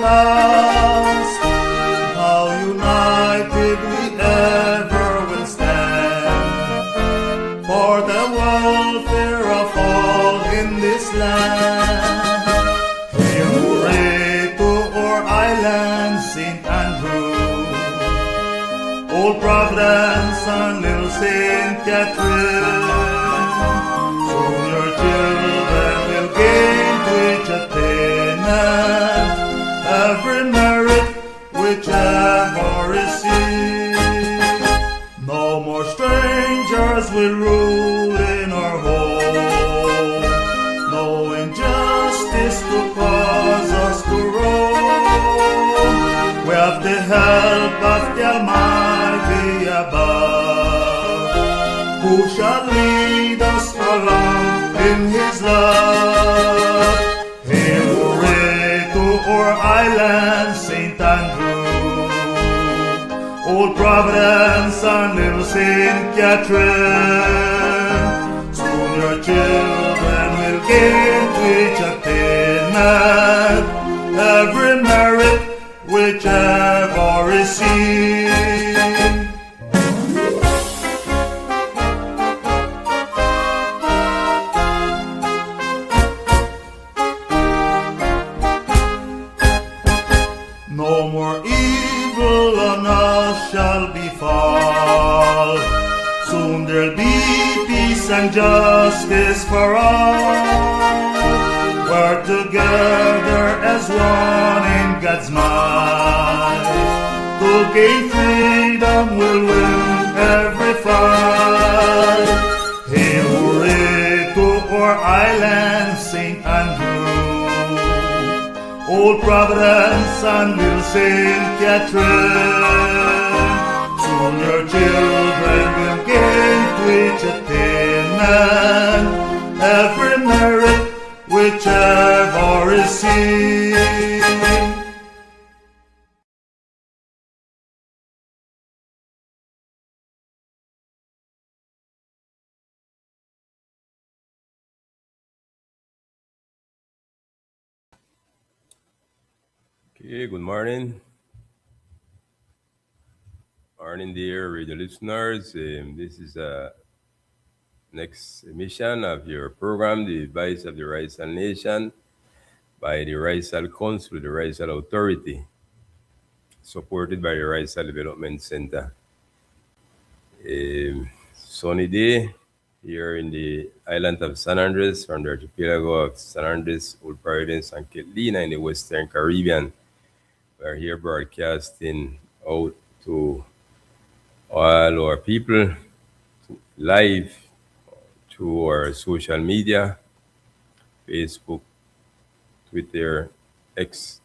past. How united we ever will stand for the welfare of all in this land. Hey, hooray to our island, St. Andrew, Old Providence and Little St. Catherine. Soon your children will gain to each attainment every merit which ever received. No more strangers will rule in our home, no injustice to cause us to roam. We have the help of the Almighty above, who shall lead us along in His love. Hey, hooray to our island, St. Andrew, Old Providence and Little St. Catherine. Soon your children will gain to each attainment every merit which ever received. No more evil on us shall befall. Soon there'll be peace and justice for all. We're together as one in God's might. To gain freedom we'll win every fight. Hey, hooray to our island, St. Andrew, Old Providence and Little St. Catherine. Soon your children will gain to each attainment every merit whichever receive. Okay, good morning. Morning, dear radio listeners. This is next emission of your program, The Advice of the Raizal Nation, by the Raizal Council, the Raizal Authority, supported by the Raizal Development Center. Sunny day here in the island of San Andres, from the archipelago of San Andres, Old Providence, and Catalina in the Western Caribbean. We're here broadcasting out to all our people live through our social media, Facebook, Twitter, X,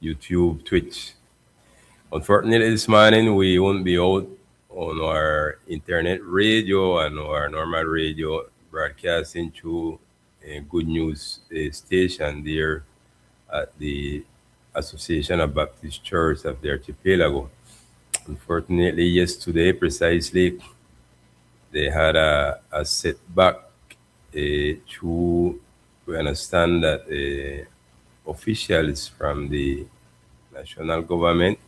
YouTube, Twitch. Unfortunately, this morning we won't be out on our internet radio and our normal radio broadcasting through a good news station there at the Association of Baptist Church of the Archipelago. Unfortunately, yesterday precisely, they had a setback. We understand that officials from the national government,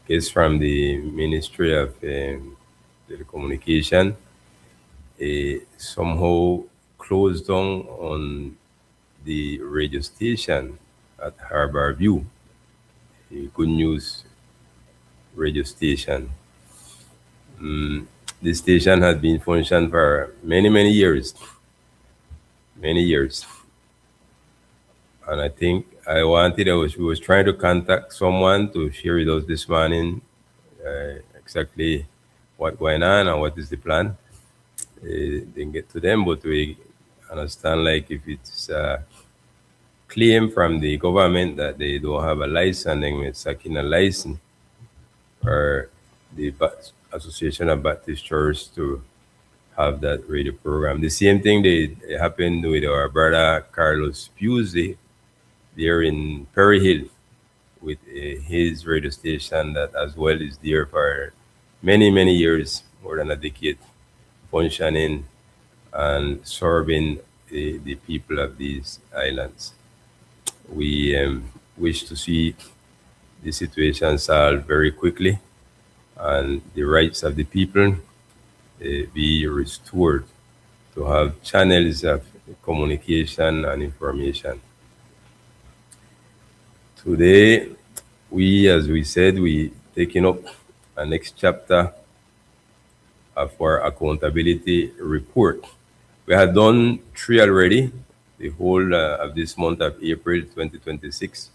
case from the Ministry of Telecommunication, somehow closed down on the radio station at Harbor View, a good news radio station. This station has been functioning for many years. And I think we was trying to contact someone to share with us this morning exactly what's going on and what is the plan. Didn't get to them, but we understand like if it's a claim from the government that they don't have a license, then we're sucking a license for the Association of Baptist Church to have that radio program. The same thing it happened with our brother Carlos Pusey there in Perry Hill with his radio station that as well is there for many years, more than a decade, functioning and serving the people of these islands. We wish to see the situation solved very quickly and the rights of the people be restored to have channels of communication and information. Today, as we said, we taking up a next chapter of our accountability report. We had done three already, the whole of this month of April 2026.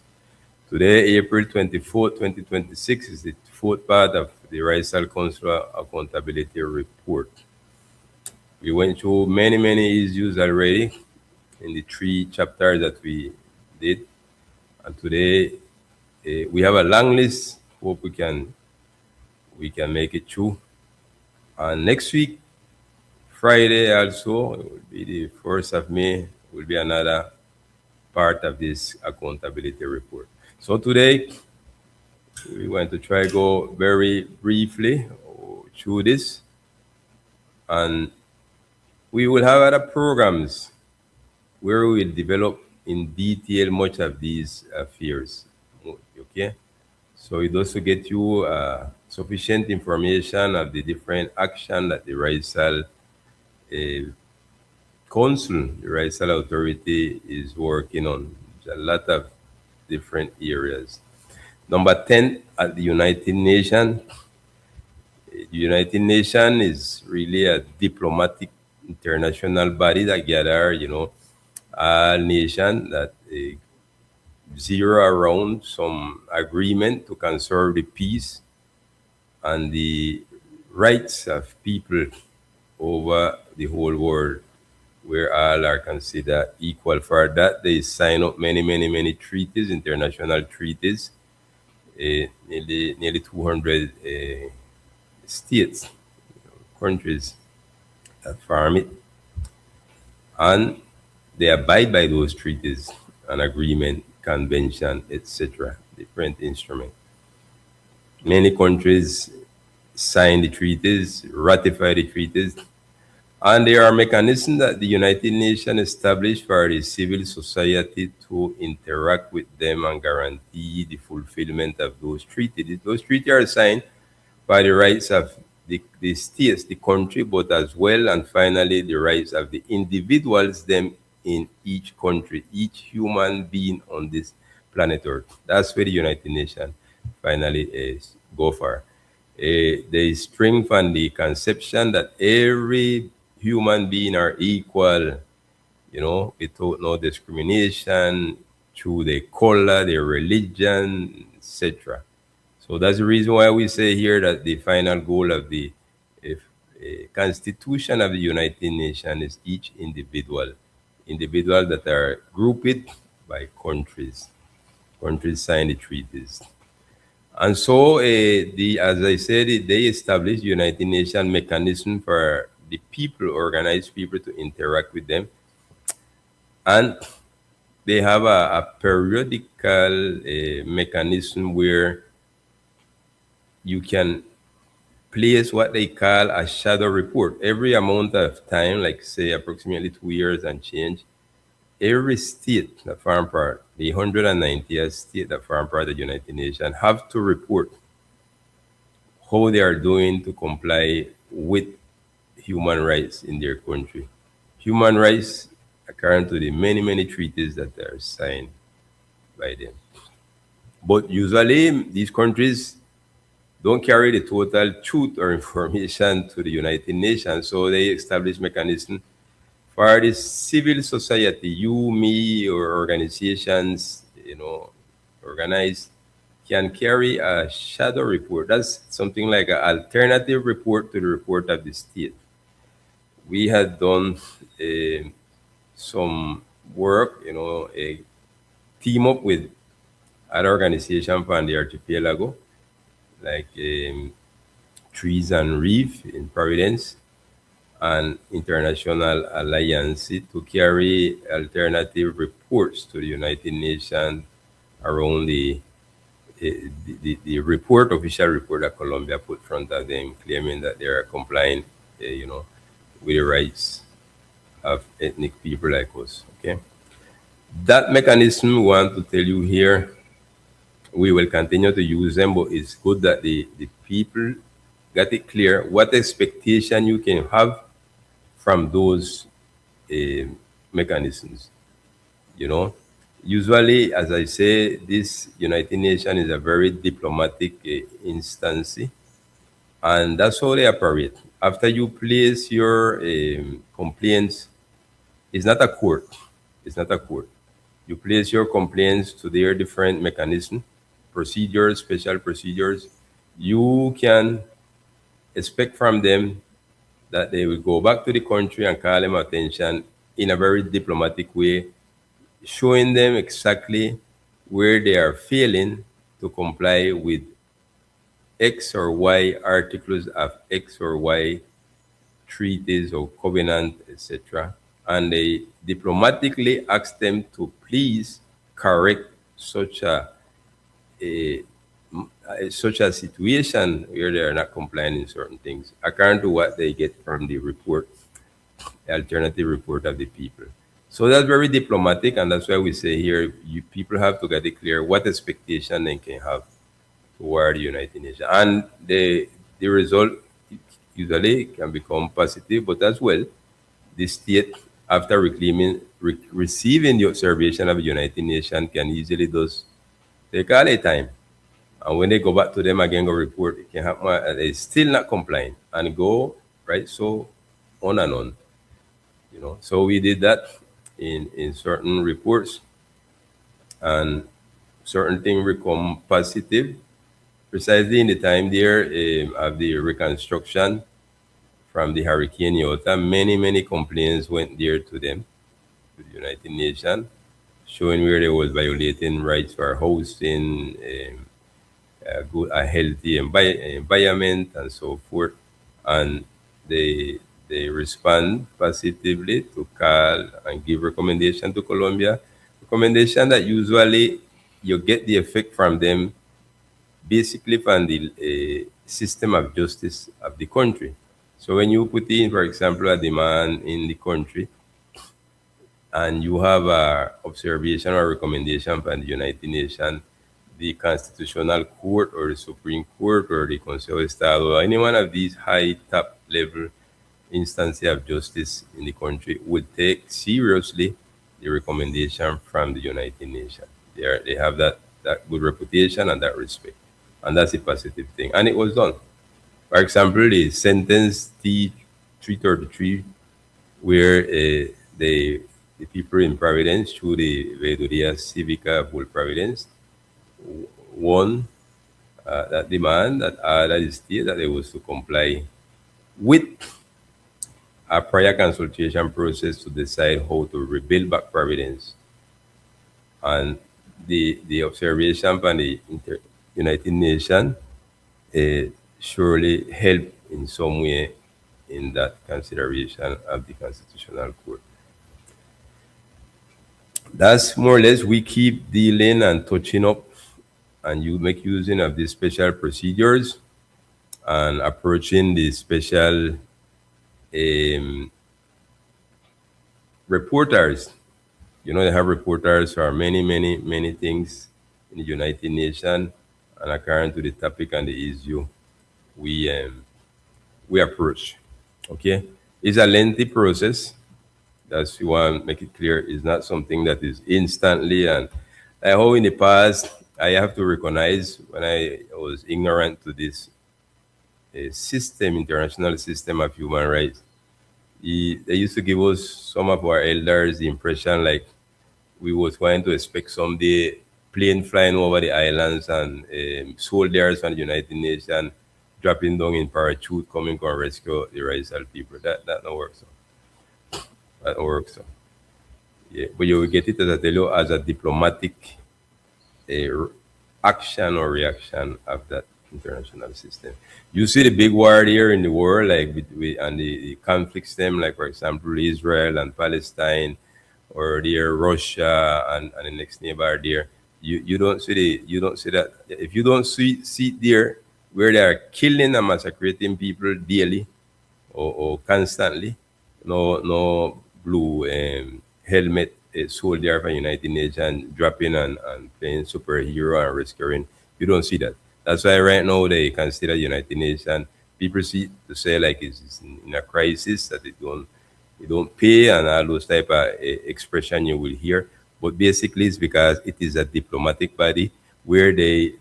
Today, April 24th, 2026, is the fourth part of the Raizal Council Accountability Report. We went through many, many issues already in the three chapters that we did. And today, we have a long list. Hope we can make it through. And next week, Friday also, it will be the 1st of May, will be another part of this accountability report. So today, we want to try go very briefly through this, and we will have other programs where we will develop in detail much of these affairs. Okay, so it also get you sufficient information of the different action that the Raizal Council, the Raizal Authority is working on. There's a lot of different areas. Number 10 at the United Nations. The United Nations is really a diplomatic international body that gather, all nations that zero around some agreement to conserve the peace and the rights of people over the whole world, where all are considered equal. For that, they sign up many, many, many treaties, international treaties, nearly 200 states, countries that farm it, and they abide by those treaties and agreement, convention, etc., different instruments. Many countries sign the treaties, ratify the treaties, and there are mechanisms that the United Nations established for the civil society to interact with them and guarantee the fulfillment of those treaties. Those treaties are signed by the rights of the states, the country, but as well, and finally, the rights of the individuals, them in each country, each human being on this planet Earth. That's where the United Nations finally go for. They strengthen the conception that every human being are equal, without no discrimination through their color, their religion, etc. So that's the reason why we say here that the final goal of the Constitution of the United Nations is each individual that are grouped by countries. Countries sign the treaties. And so, as I said, they established United Nations mechanism for the people, organized people, to interact with them. And they have a periodical mechanism where you can place what they call a shadow report. Every amount of time, like say approximately 2 years and change, every state that form part, the 190th state that form part of the United Nations, have to report how they are doing to comply with human rights in their country. Human rights according to the many, many treaties that are signed by them. But usually these countries don't carry the total truth or information to the United Nations, so they establish mechanism for the civil society, you, me, or organizations, organized, can carry a shadow report. That's something like an alternative report to the report of the state. We had done some work, a team up with other organization from the archipelago, like Trees and Reef in Providence, and International Alliance to carry alternative reports to the United Nations around the report, official report that Colombia put front of them, claiming that they are complying, with the rights of ethnic people like us. Okay, that mechanism we want to tell you here We will continue to use them, but it's good that the people get it clear what expectation you can have from those uh, mechanisms. You know, usually, as I say, this United Nations is a very diplomatic instance, and that's how they operate. After you place your complaints, it's not a court. It's not a court. You place your complaints to their different mechanism, procedures, special procedures. You can expect from them that they will go back to the country and call them attention in a very diplomatic way, showing them exactly where they are failing to comply with X or Y articles of X or Y treaties or covenant, etc. And they diplomatically ask them to please correct a, such a situation where they are not complying in certain things, according to what they get from the report, the alternative report of the people. So that's very diplomatic, and that's why we say here, people have to get it clear what expectation they can have toward the United Nations, and the result usually can become positive, but as well, the state, after receiving the observation of the United Nations, can easily those take all the time. And when they go back to them again, go report, it can happen, they still not complying and go right so on and on. So we did that in certain reports, and certain things become positive precisely in the time there of the reconstruction from the Hurricane Iota. Many complaints went there to them, to the United Nations, showing where they was violating rights for housing, a healthy environment, and so forth. And they respond positively to call and give recommendation to Colombia. Recommendation that usually you get the effect from them basically from the system of justice of the country. So when you put in, for example, a demand in the country, and you have a observation or recommendation from the United Nations, the Constitutional Court or the Supreme Court or the Consejo de Estado, or any one of these high top level instances of justice in the country would take seriously the recommendation from the United Nations. They have that good reputation and that respect. And that's a positive thing. And it was done. For example, the sentence T333, where the people in Providence, through the Veeduría Cívica Bull Providence, won that demand that the state that they was to comply with a prior consultation process to decide how to rebuild back Providence. And the observation from the United Nations surely help in some way in that consideration of the Constitutional Court. That's more or less, we keep dealing and touching up, and you make using of these special procedures and approaching the special reporters. They have reporters for many things in the United Nations, and according to the topic and the issue, we approach. Okay, it's a lengthy process. That's, you want to make it clear. It's not something that is instantly. And I hope in the past, I have to recognize when I was ignorant to this international system of human rights. They used to give us, some of our elders, the impression like we was trying to expect someday plane flying over the islands and soldiers from the United Nations dropping down in parachute coming to rescue the Raizal people. That don't work so. That don't work so. Yeah, but you will get it, as I tell you, as a diplomatic action or reaction of that international system. You see the big war here in the world, like and the conflicts them, like for example Israel and Palestine, or there Russia and the next neighbor there. You don't see that. If you don't see there where they are killing and massacring people daily or constantly, no blue helmet a soldier from United Nations dropping and playing superhero and rescuing. You don't see that. That's why right now they consider United Nations. People see to say like it's in a crisis that they don't pay and all those type of expression you will hear. But basically, it's because it is a diplomatic body where they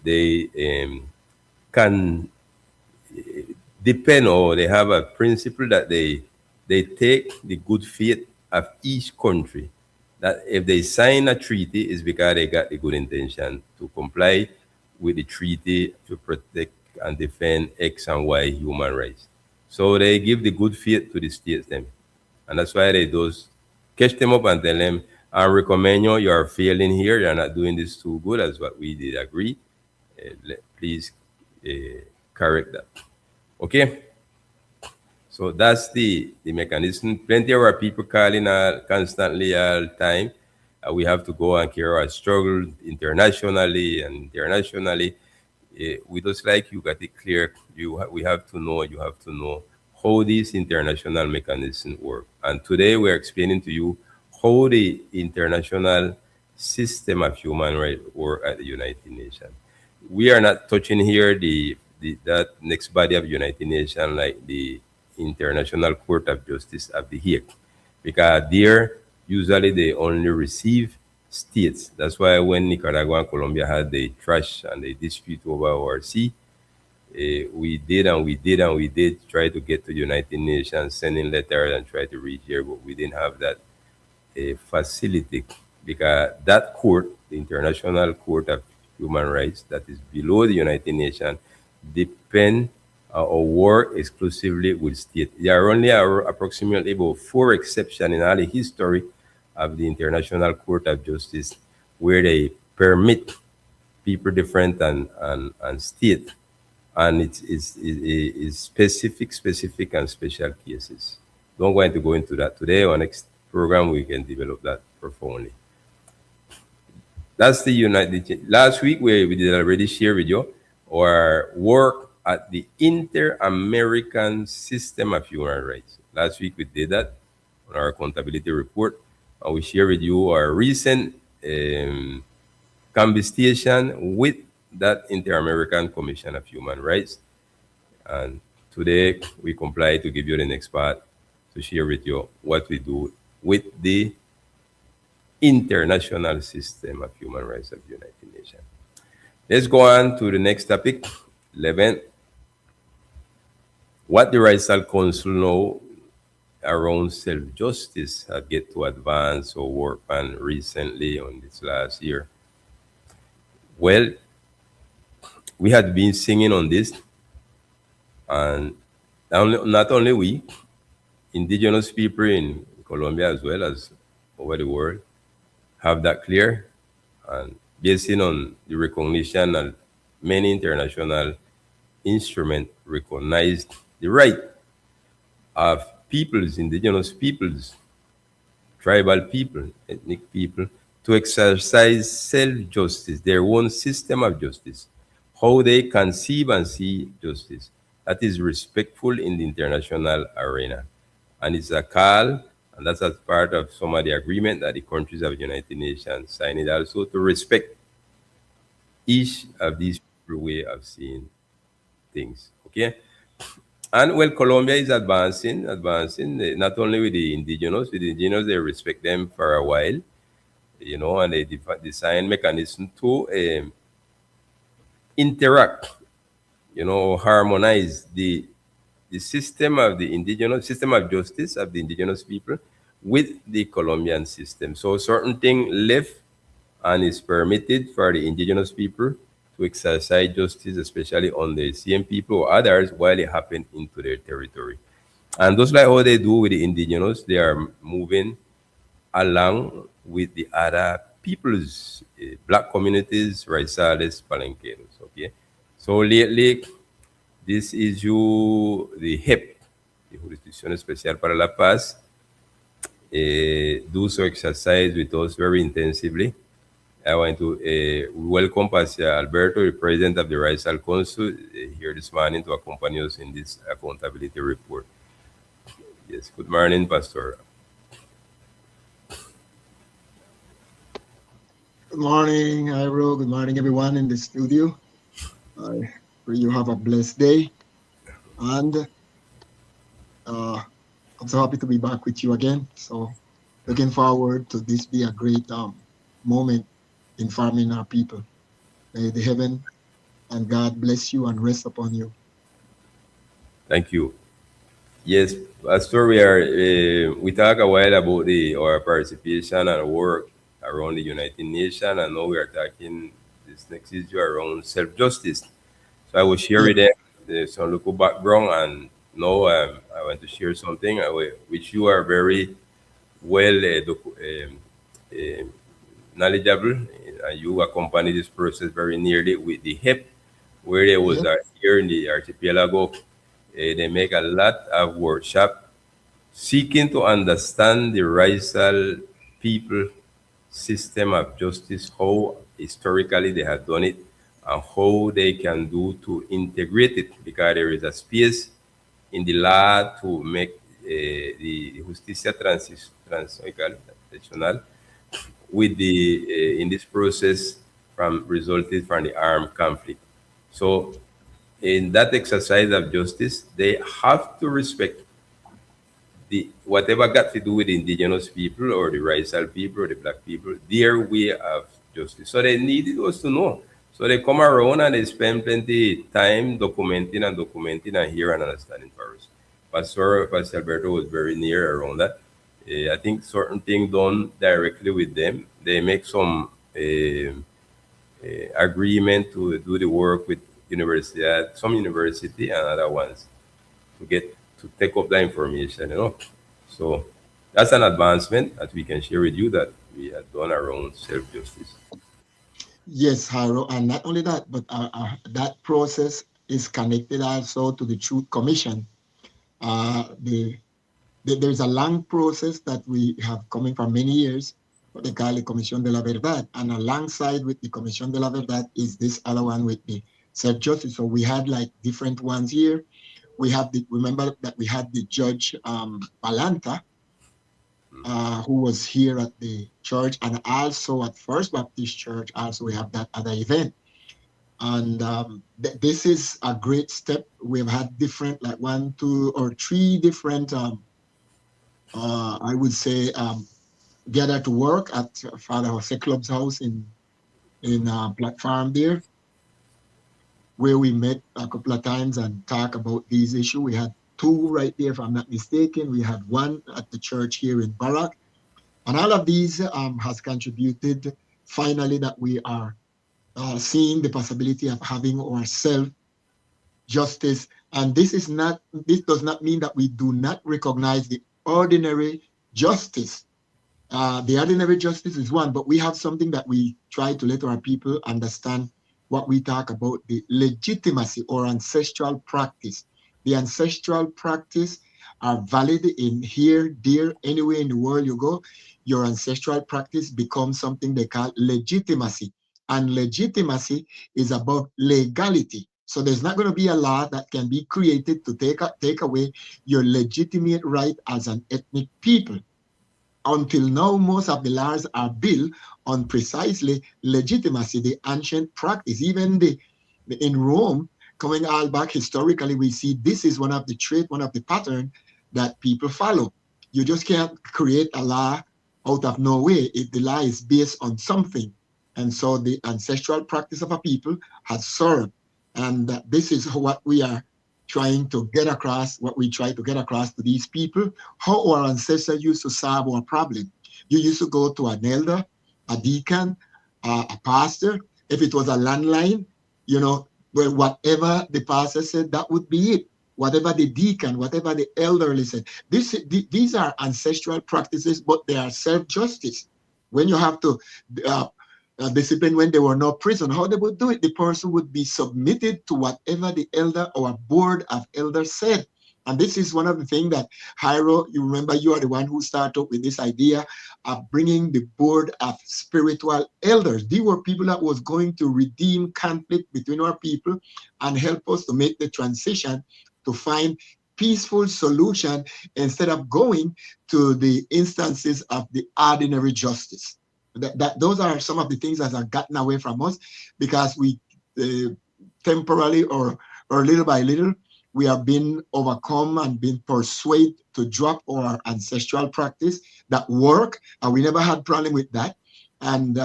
can depend, or they have a principle that they take the good faith of each country, that if they sign a treaty is because they got the good intention to comply with the treaty to protect and defend X and Y human rights. So they give the good faith to the states them. And that's why they those catch them up and tell them, I recommend you, you are failing here, you're not doing this too good as what we did agree. Please correct that. Okay, so that's the mechanism. Plenty of our people calling constantly all the time. We have to go and carry our struggle internationally and internationally. We just like you got it clear. We have to know. You have to know how these international mechanisms work. And today we're explaining to you how the international system of human rights work at the United Nations. We are not touching here the that next body of United Nations like the International Court of Justice of the Hague, because there usually they only receive states. That's why when Nicaragua and Colombia had the trash and the dispute over our sea, we did try to get to United Nations, sending letters and try to reach here, but we didn't have that facility, because that court, the International Court of Human Rights, that is below the United Nations, depend or work exclusively with state. There are only approximately about four exceptions in all the history of the International Court of Justice where they permit people different and state, and it's specific and special cases. Don't going to go into that today. Or next program we can develop that profoundly. That's the United. Last week we did already share with you our work at the Inter-American System of Human Rights. Last week we did that on our accountability report, and we share with you our recent conversation with that Inter-American Commission of Human Rights. And today we comply to give you the next part to share with you what we do with the international system of human rights of the United Nations. Let's go on to the next topic, 11. What the Raizal Council know around self-justice have get to advance or work on recently on this last year. Well, we had been singing on this, and not only we, indigenous people in Colombia as well as over the world have that clear, and basing on the recognition that many international instruments recognize the right of peoples, indigenous peoples, tribal people, ethnic people, to exercise self-justice, their own system of justice, how they conceive and see justice that is respectful in the international arena. And it's a call, and that's as part of some of the agreement that the countries of the United Nations signed it also, to respect each of these people way of seeing things. Okay? And well, Colombia is advancing, not only with the indigenous, they respect them for a while, and they design mechanism to interact, harmonize the system of the indigenous system of justice of the indigenous people with the Colombian system. So certain thing left and is permitted for the indigenous people to exercise justice, especially on the same people or others, while it happen into their territory. And just like how they do with the indigenous, they are moving along with the other peoples, black communities, raizales, palenqueros. Okay, so lately, this issue, the HEP, the Jurisdicción Especial para la Paz, do so exercise with us very intensively. I want to welcome Pastor Alberto, the president of the Raizal Council, here this morning to accompany us in this accountability report. Yes, good morning, Pastor. Good morning, Iro. Good morning, everyone in the studio. I pray you have a blessed day. And uh, I'm so happy to be back with you again. So, looking forward to this be a great moment in farming our people. May the heaven and God bless you and rest upon you. Thank you. Yes, Pastor, we talked a while about our participation and work around the United Nations, and now we are talking this next issue around self-justice. So I will share Yeah, with them some local background, and now I want to share something which you are very well knowledgeable, and you accompany this process very nearly with the HIP, where there was yeah, here in the archipelago. They make a lot of workshop seeking to understand the racial people system of justice, how historically they have done it, and how they can do to integrate it, because there is a space in the law to make the justicia transitional with the in this process from resulted from the armed conflict. So in that exercise of justice, they have to respect the whatever got to do with the indigenous people or the racial people or the black people, their way of justice. So they needed us to know. So they come around and they spend plenty time documenting and hear and understanding for us. Pastor Alberto was very near around that. I think certain things done directly with them. They make some agreement to do the work with university, some university and other ones to get to take up that information. So that's an advancement that we can share with you that we have done around self-justice. yes, Hiro. And not only that, but that process is connected also to the Truth Commission. There's a long process that we have coming for many years, what they call the Comisión de la Verdad. And alongside with the Comisión de la Verdad is this other one with the self-justice. So we had like different ones here. We have remember that we had the judge Balanta, who was here at the church, and also at First Baptist Church, also we have that other event. And this is a great step. We've had different, like one, two, or three different I would say, gather to work at Father Jose Club's house in platform there, where we met a couple of times and talk about these issues. We had two right there, if I'm not mistaken. We had one at the church here in Barak, and all of these has contributed finally that we are seeing the possibility of having our self justice. And this does not mean that we do not recognize the ordinary justice. The ordinary justice is one, but we have something that we try to let our people understand what we talk about the legitimacy or ancestral practice. The ancestral practice are valid in here, there, anywhere in the world you go. Your ancestral practice becomes something they call legitimacy. And legitimacy is about legality. So there's not going to be a law that can be created to take away your legitimate right as an ethnic people. Until now, most of the laws are built on precisely legitimacy, the ancient practice. Even in Rome, coming all back historically, we see this is one of the trait, one of the pattern that people follow. You just can't create a law out of nowhere if the law is based on something. And so the ancestral practice of a people has served. And this is what we are trying to get across, what we try to get across to these people, how our ancestors used to solve our problem. You used to go to an elder, a deacon, a pastor. If it was a landline, well, whatever the pastor said, that would be it. Whatever the deacon, whatever the elderly said. These are ancestral practices, but they are self-justice. When you have to uh, discipline when there were no prison, how they would do it, the person would be submitted to whatever the elder or board of elders said. And this is one of the things that Hiro, you remember, you are the one who started with this idea of bringing the board of spiritual elders. These were people that was going to redeem conflict between our people and help us to make the transition to find peaceful solution instead of going to the instances of the ordinary justice. Those are some of the things that have gotten away from us because we temporarily or little by little we have been overcome and been persuaded to drop our ancestral practice that work, and we never had problem with that. And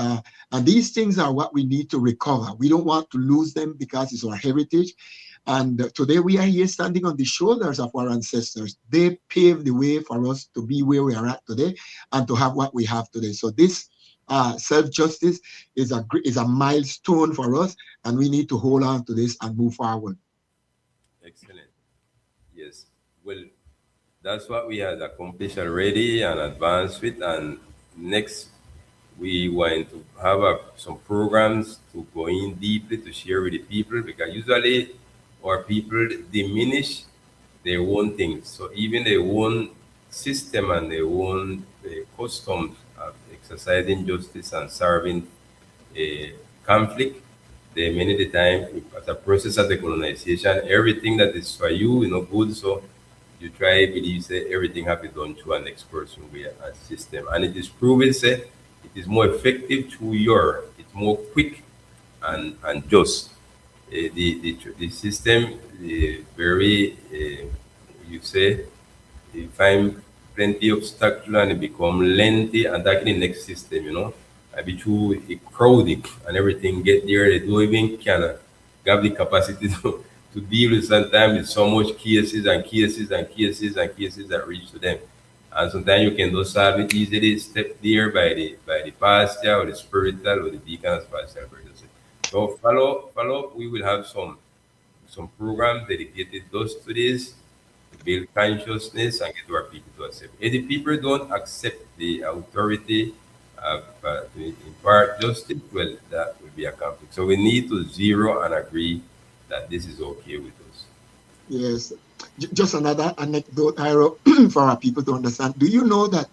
these things are what we need to recover. We don't want to lose them because it's our heritage. And today we are here standing on the shoulders of our ancestors. They paved the way for us to be where we are at today and to have what we have today. So this self-justice is a milestone for us, and we need to hold on to this and move forward. Excellent. Yes. Well, that's what we had accomplished already and advanced with. And next, we want to have some programs to go in deeply to share with the people, because usually our people diminish their own things. So even their own system and their own customs of exercising justice and serving a conflict, they many of the time, as a process of the colonization, everything that is for you, good. So you try believe say everything have to be done through an next person way a system. And it is proven say it is more effective through it's more quick and just. The system very you say you find plenty of obstacle and it become lengthy and that in the next system. I be too crowded and everything get there. They don't even can have the capacity to deal with sometimes with so much cases and cases and cases and cases that reach to them. And sometimes you can just solve it easily, step there by the pastor or the spiritual or the deacon as pastor. So follow. We will have some programs dedicated just to this to build consciousness and get our people to accept. If the people don't accept the authority of to impart justice, well, that will be a conflict. So we need to zero and agree that this is okay with us. Yes. Just another anecdote, Iro, for our people to understand. Do you know that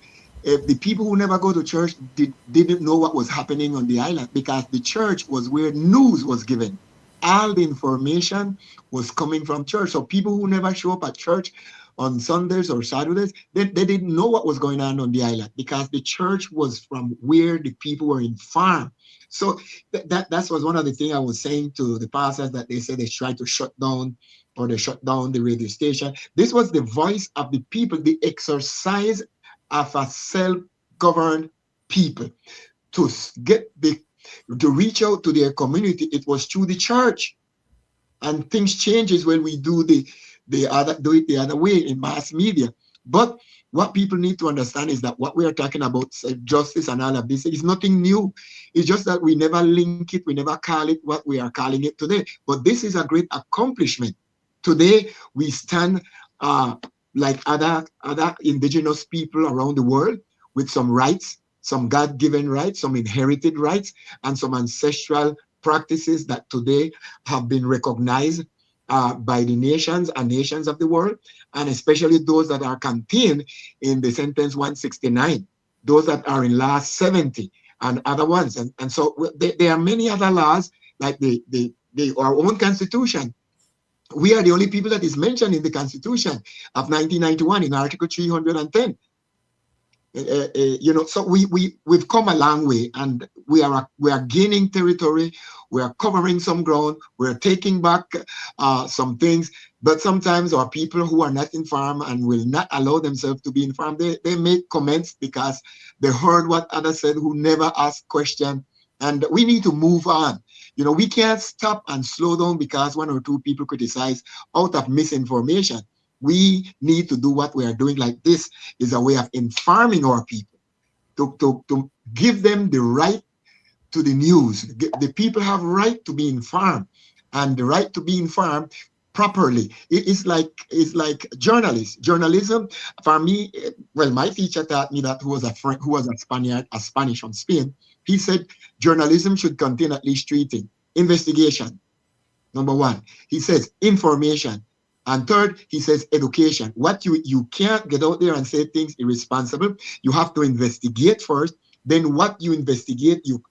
if the people who never go to church didn't know what was happening on the island, because the church was where news was given. All the information was coming from church. So people who never show up at church on Sundays or Saturdays, they didn't know what was going on the island, because the church was from where the people were informed. So that was one of the things I was saying to the pastors, that they said they tried to shut down, or they shut down the radio station. This was the voice of the people, the exercise of a self-governed people to to reach out to their community. It was through the church, and things changes when we do it the other way in mass media. But what people need to understand is that what we are talking about, justice and all of this, is nothing new. It's just that we never link it, we never call it what we are calling it today. But this is a great accomplishment. Today we stand like other indigenous people around the world, with some rights, some God-given rights, some inherited rights, and some ancestral practices that today have been recognized by the nations and nations of the world, and especially those that are contained in the sentence 169, those that are in law 70 and other ones. And so there are many other laws, like our own constitution. We are the only people that is mentioned in the Constitution of 1991 in Article 310. So we've come a long way, and we are gaining territory. We are covering some ground. We're taking back some things. But sometimes our people who are not informed and will not allow themselves to be informed, they make comments because they heard what others said, who never asked question. And we need to move on. We can't stop and slow down because one or two people criticize out of misinformation. We need to do what we are doing. Like, this is a way of informing our people, to give them the right to the news. The people have right to be informed, and the right to be informed properly. It's like journalism. For me, well, my teacher taught me that, who was a Spaniard, a Spanish from Spain. He said journalism should contain at least three things: investigation, number one. He says information. And third, he says education. What you can't get out there and say things irresponsible. You have to investigate first. Then what you investigate, you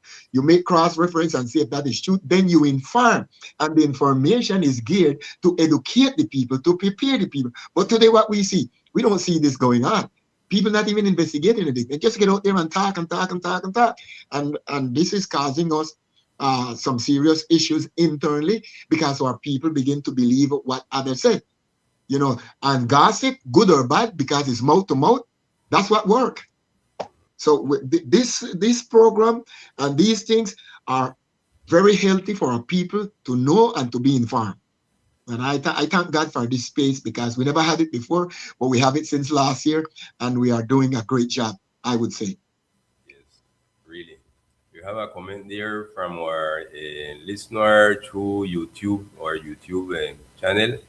make cross-reference and see if that is true. Then you inform. And the information is geared to educate the people, to prepare the people. But today what we see, we don't see this going on. people not even investigating it. They just get out there and talk and talk and talk and talk. And this is causing us some serious issues internally because our people begin to believe what others say. And gossip, good or bad, because it's mouth to mouth, that's what work. So this program and these things are very healthy for our people to know and to be informed. And I thank God for this space because we never had it before, but we have it since last year, and we are doing a great job, I would say. Yes, really. We have a comment there from our listener through YouTube or YouTube channel,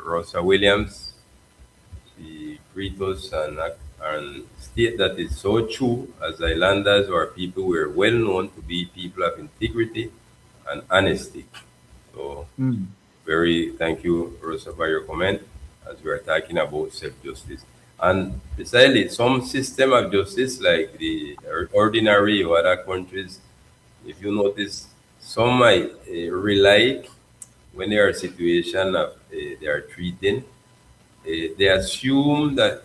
Rosa Williams. She greet us and state that it's so true. As islanders or people, we're well known to be people of integrity and honesty. So, Mm. very thank you, Rosa, for your comment as we are talking about self justice. And precisely, some system of justice, like the ordinary or other countries, if you notice, some might rely when they are situation of they are treating, they assume that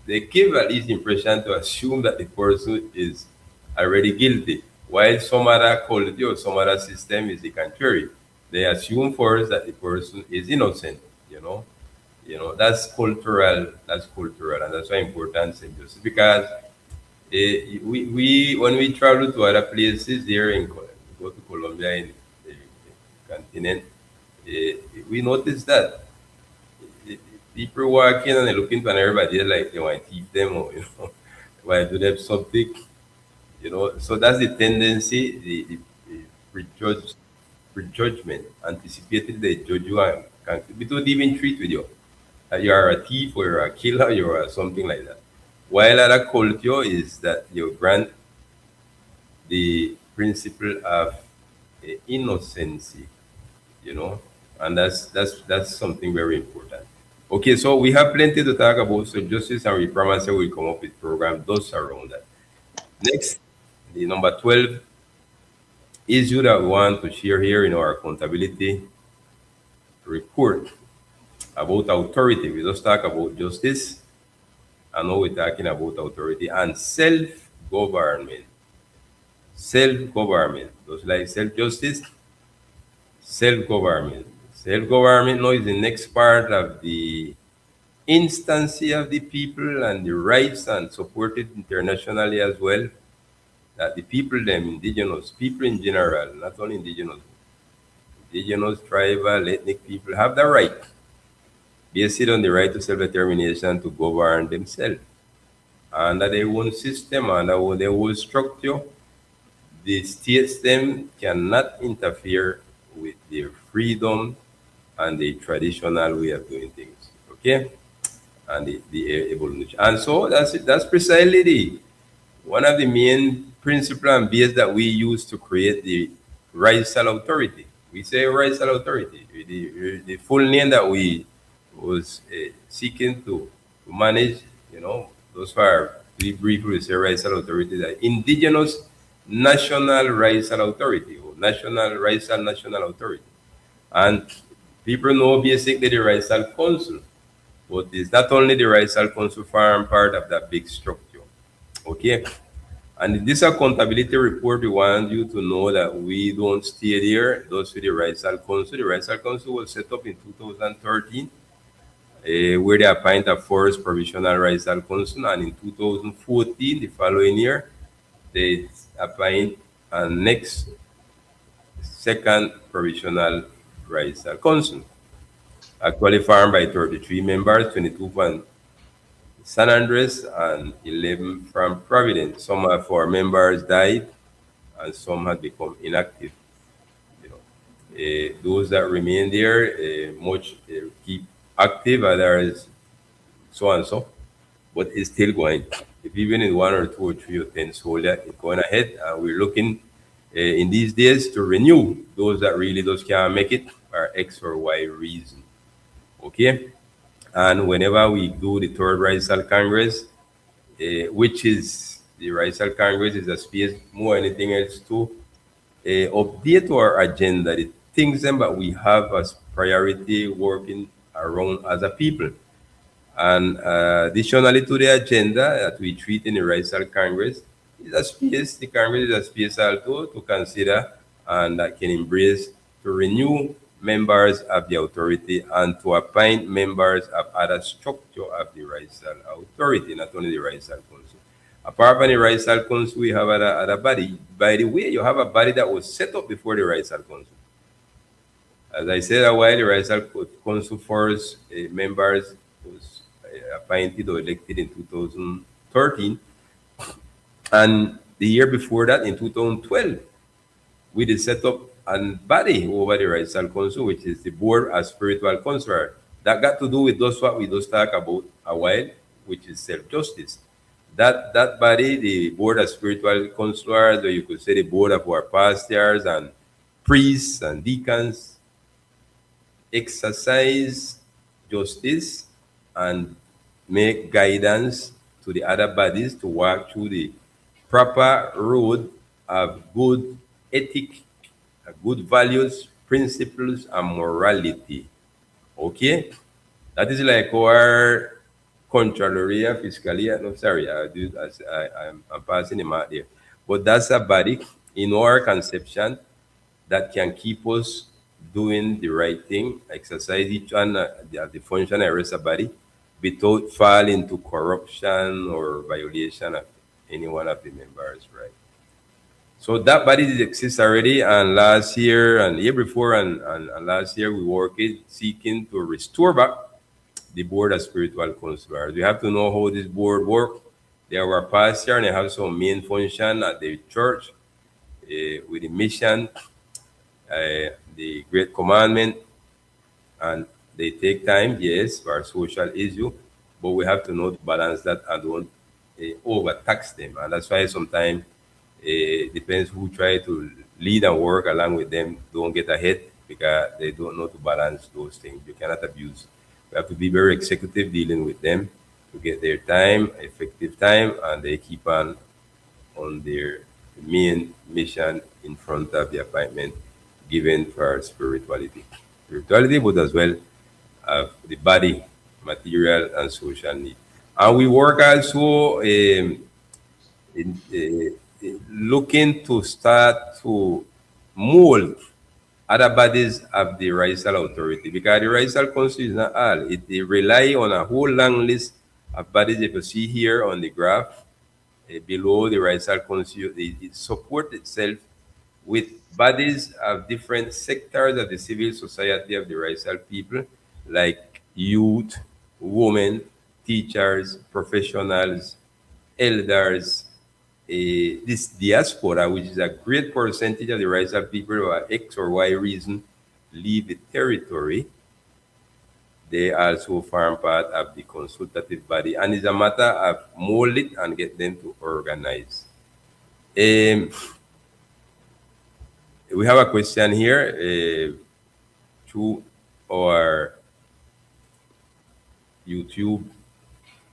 they give at least impression to assume that the person is already guilty, while some other quality or some other system is the contrary. They assume first that the person is innocent. You know, that's cultural. That's cultural, and that's why important just because we when we travel to other places here in go to Colombia in the continent, we notice that people walking and they looking for everybody like they want to keep them or want to do them something, So that's the tendency, the prejudge, prejudgment, anticipating they judge you and can without even treat with you. That you are a thief or you're a killer, you're something like that. While other culture is that you grant the principle of innocency, you know, and that's something very important. Okay, so we have plenty to talk about. So justice and we promise we'll come up with program those around that. Next, the number 12 issue that we want to share here in our accountability report about authority. We just talk about justice, and now we're talking about authority and self-government. Self-government, just like self-justice, self-government. Self-government now is the next part of the instancy of the people and the rights and supported internationally as well. That the people, them indigenous people in general, not only indigenous, tribal, ethnic people have the right, based on the right to self-determination to govern themselves under their own system, under their own structure. The states them cannot interfere with their freedom and the traditional way of doing things. Okay? And the evolution. And so that's precisely the one of the main principles and base that we use to create the Raizal Authority. We say Raizal Authority. The full name that we was seeking to manage, those far we briefly say Raizal Authority, the Indigenous National Raizal Authority or National Raizal National Authority. And people know basically the Raizal Council, but it's not only the Raizal Council farm part of that big structure. Okay? And in this accountability report, we want you to know that we don't stay there. Those with the Raizal Council. The Raizal Council was set up in 2013, where they appoint a first provisional Raizal Council, and in 2014, the following year, they appoint a next second provisional Raizal Council. Actually formed by 33 members, 22 from San Andres and 11 from Providence. Some of our members died and some had become inactive. Those that remain there, much keep active, others so and so, but it's still going. If even in 1 or 2 or 3 or 10 soldier, it's going ahead, and we're looking in these days to renew those that really just can't make it for X or Y reason. Okay, and whenever we do the third Raizal Congress, which is the Raizal Congress is a space more anything else to update our agenda, the things that we have as priority working around as a people. And additionally to the agenda that we treat in the Raizal Congress is a space, the Congress is a space also to consider and that can embrace to renew members of the authority and to appoint members of other structure of the Raizal authority, not only the Raizal Council. Apart from the Raizal Council, we have other body. By the way, you have a body that was set up before the Raizal Council. As I said a while, the Raizal Council first members was appointed or elected in 2013, and the year before that, in 2012, we did set up a body over the Raizal Council, which is the Board of Spiritual Counselor. That got to do with just what we just talked about a while, which is self-justice. That body, the Board of Spiritual Counselors, or you could say the Board of our pastors and priests and deacons, exercise justice and make guidance to the other bodies to walk through the proper road of good ethic, good values, principles, and morality. Okay? That is like our Contraloria Fiscalia. No, sorry, I'm passing the mark there. But that's a body in our conception that can keep us doing the right thing, exercise each one the function of a body without fall into corruption or violation of any one of the members, right? So that body did exist already, and last year and year before and last year we worked seeking to restore back the Board of Spiritual Counselors. We have to know how this board works. They are our pastor and they have some main function at the church with the mission, the Great Commandment, and they take time, yes, for social issue, but we have to know to balance that and don't overtax them. And that's why sometimes depends who try to lead and work along with them, don't get ahead because they don't know to balance those things. You cannot abuse. We have to be very executive dealing with them to get their time, effective time, and they keep on their main mission in front of the appointment given for spirituality. Spirituality, but as well the body, material, and social need. And we work also looking to start to mold other bodies of the Raizal Authority because the Raizal Council is not all. It rely on a whole long list of bodies that you see here on the graph below the Raizal Council. It supports itself with bodies of different sectors of the civil society of the Raizal people, like youth, women, teachers, professionals, elders, this diaspora, which is a great percentage of the Raizal people who are X or Y reason leave the territory. They also form part of the consultative body, and it's a matter of mold it and get them to organize. We have a question here through our YouTube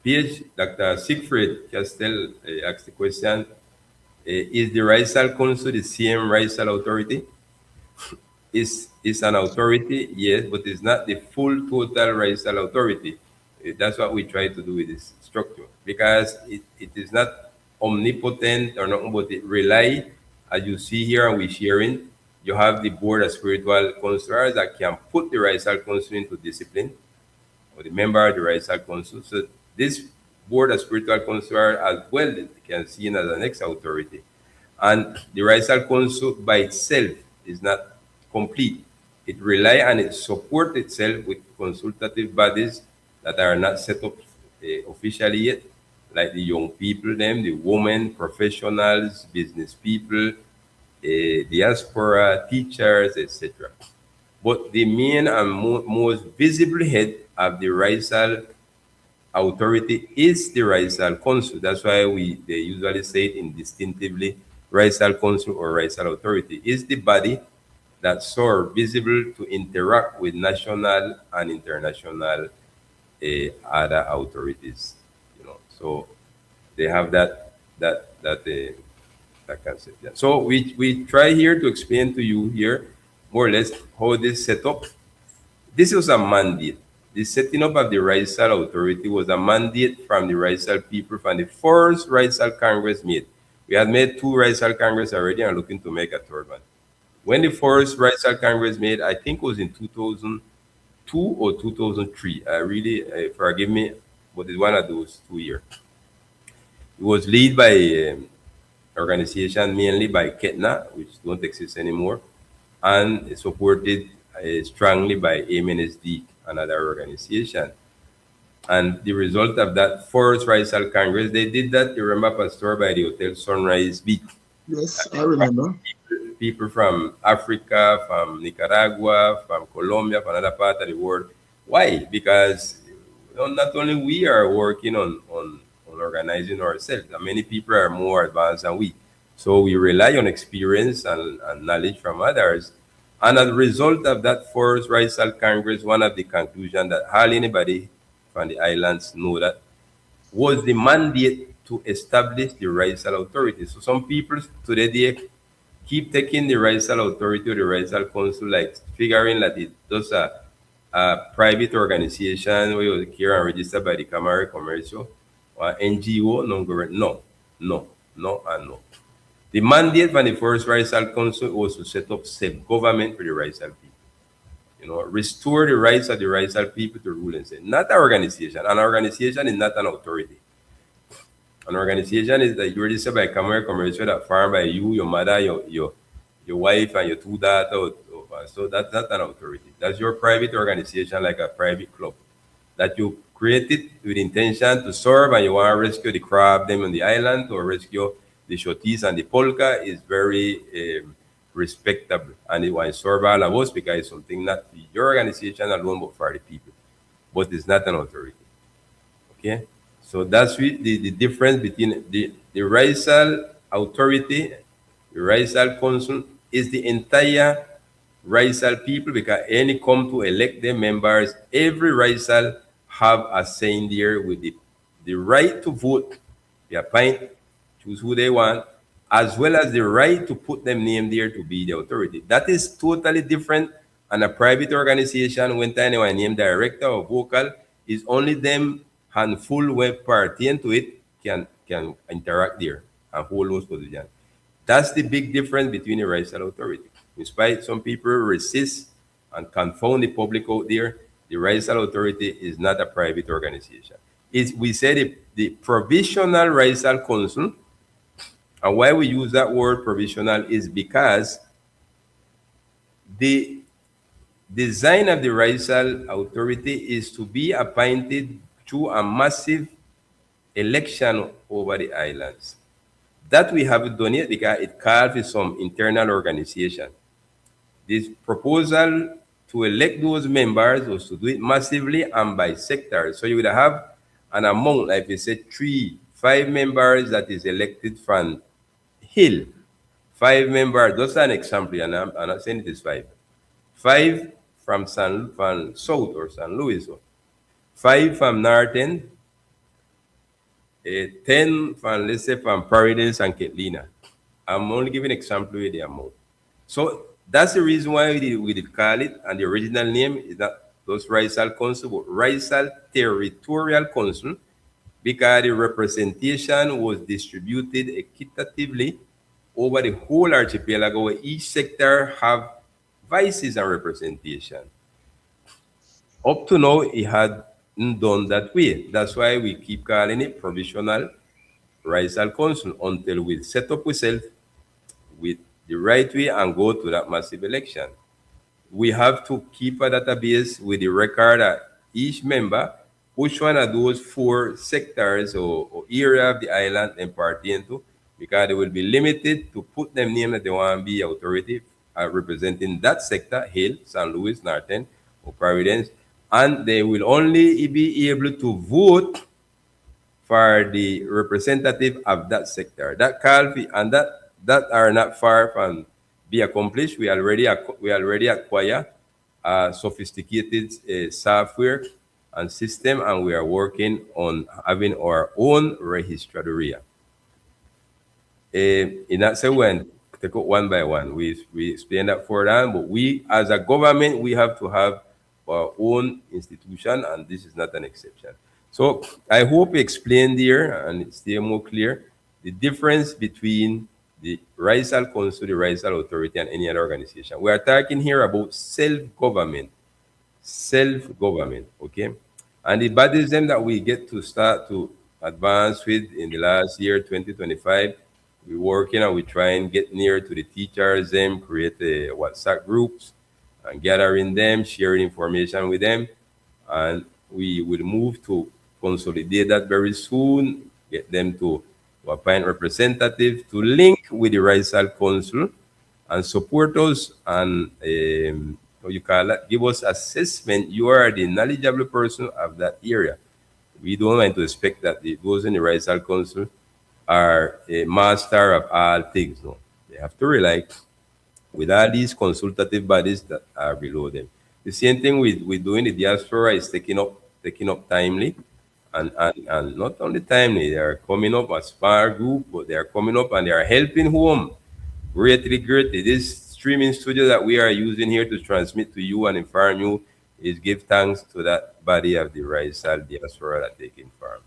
page. Dr. Siegfried Castell asked the question, is the Raizal Council the same Raizal Authority? Is an authority, yes, but it's not the full total Raizal Authority. That's what we try to do with this structure because it is not omnipotent or nothing, but it rely, as you see here and we sharing, you have the Board of Spiritual Counselors that can put the Raizal Council into discipline, or the member of the Raizal Council. So this Board of Spiritual Counselors as well can see as an ex-authority. And the Raizal Council by itself is not complete. It relies and it supports itself with consultative bodies that are not set up officially yet, like the young people, the women, professionals, business people, diaspora, teachers, etc. But the main and most visible head of the Raizal Authority is the Raizal Council. That's why they usually say it indistinctively, Raizal Council or Raizal Authority is the body that so visible to interact with national and international other authorities. So they have that concept. Yeah. So we try here to explain to you here more or less how this set up. This is a mandate. the setting up of the Raizal Authority was a mandate from the Raizal people from the first Raizal Congress made. We had made two Raizal Congress already and looking to make a third one. When the first Raizal Congress made, I think it was in 2002 or 2003. I really, forgive me, but it's one of those 2 years. It was led by organization mainly by Ketna, which don't exist anymore, and supported strongly by MNSD, another organization. And the result of that first Raizal Congress, they did that, you remember, Pastor, by the Hotel Sunrise Beach. Yes, I remember. People from Africa, from Nicaragua, from Colombia, from another part of the world. Why? Because not only we are working on organizing ourselves, and many people are more advanced than we. So we rely on experience and knowledge from others. And as a result of that first Raizal Congress, one of the conclusions that hardly anybody from the islands know that was the mandate to establish the Raizal Authority. So some people today they keep taking the Raizal Authority or the Raizal Council like figuring that it's just a private organization where you care and registered by the Camara Commercial or NGO, non-government. No, no, no, and no. The mandate from the first Raizal Council was to set up self-government for the Raizal people. Restore the rights of the Raizal people to rule and say, not an organization. An organization is not an authority. An organization is that you're registered by Camara Commercial that farm by you, your mother, your wife, and your two daughters. So that's not an authority. That's your private organization, like a private club that you created with intention to serve, and you want to rescue the crab them on the island or rescue the shotis and the polka is very respectable, and it will serve all of us because it's something not for your organization alone but for the people. But it's not an authority. Okay? So that's the difference between the Raizal Authority, the Raizal Council is the entire Raizal people because any come to elect their members, every Raizal have a saying there with the right to vote, they appoint, choose who they want, as well as the right to put them name there to be the authority. That is totally different. And a private organization, when anyone named director or vocal, is only them handful where pertain to it can interact there and hold those positions. That's the big difference between the Raizal Authority. In spite some people resist and confound the public out there, the Raizal Authority is not a private organization. We said the provisional Raizal Council, and why we use that word provisional is because the design of the Raizal Authority is to be appointed through a massive election over the islands. That we haven't done yet because it calls for some internal organization. This proposal to elect those members was to do it massively and by sector. So you would have an amount, like we said, 5 members that is elected from Hill. 5 members, that's an example, and I'm not saying it is 5. 5 from South or San Luis. 5 from Northern, 10 from, let's say, from Providence and Ketlina. I'm only giving example with the amount. So that's the reason why we did call it, and the original name is not those Raizal Council, but Raizal Territorial Council, because the representation was distributed equitatively over the whole archipelago, where each sector have vices and representation. Up to now, it had done that way. That's why we keep calling it provisional Raizal Council until we set up ourselves with the right way and go to that massive election. We have to keep a database with the record of each member, which one of those 4 sectors or area of the island they pertain to, because they will be limited to put them name that they want to be authority representing that sector, Hill, San Luis, Northern, or Providence, and they will only be able to vote for the representative of that sector. That call and that are not far from be accomplished. We already acquire sophisticated software and system, and we are working on having our own registraduría. In that sense, when take it one by one, we explain that further on, but we as a government we have to have our own institution, and this is not an exception. So I hope you explained here and it stay more clear the difference between the Raizal Council, the Raizal Authority, and any other organization. We are talking here about self-government, self-government, okay? And the baptism that we get to start to advance with in the last year, 2025, we're working and we try and get near to the teachers, them, create WhatsApp groups and gathering them, sharing information with them. And we will move to consolidate that very soon, get them to appoint representative to link with the Raizal Council and support us and what you call that, give us assessment. You are the knowledgeable person of that area. We don't want to expect that those in the Raizal Council are a master of all things. No, they have to rely with all these consultative bodies that are below them. The same thing we do in the diaspora is taking up timely and not only timely, they are coming up as far group, but they are coming up and they are helping home greatly, greatly. This streaming studio that we are using here to transmit to you and inform you is give thanks to that body of the Raizal diaspora that they can farm.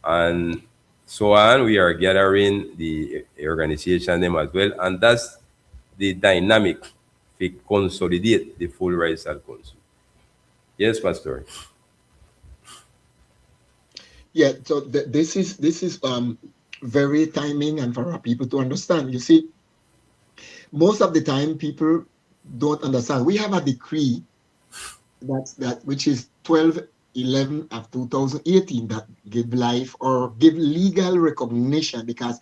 And so on, we are gathering the organization them as well. And that's the dynamic to consolidate the full Raizal Council. Yes, Pastor. Yeah, so this is very timing and for our people to understand. You see, most of the time people don't understand. We have a decree that which is 1211 of 2018 that give life or give legal recognition, because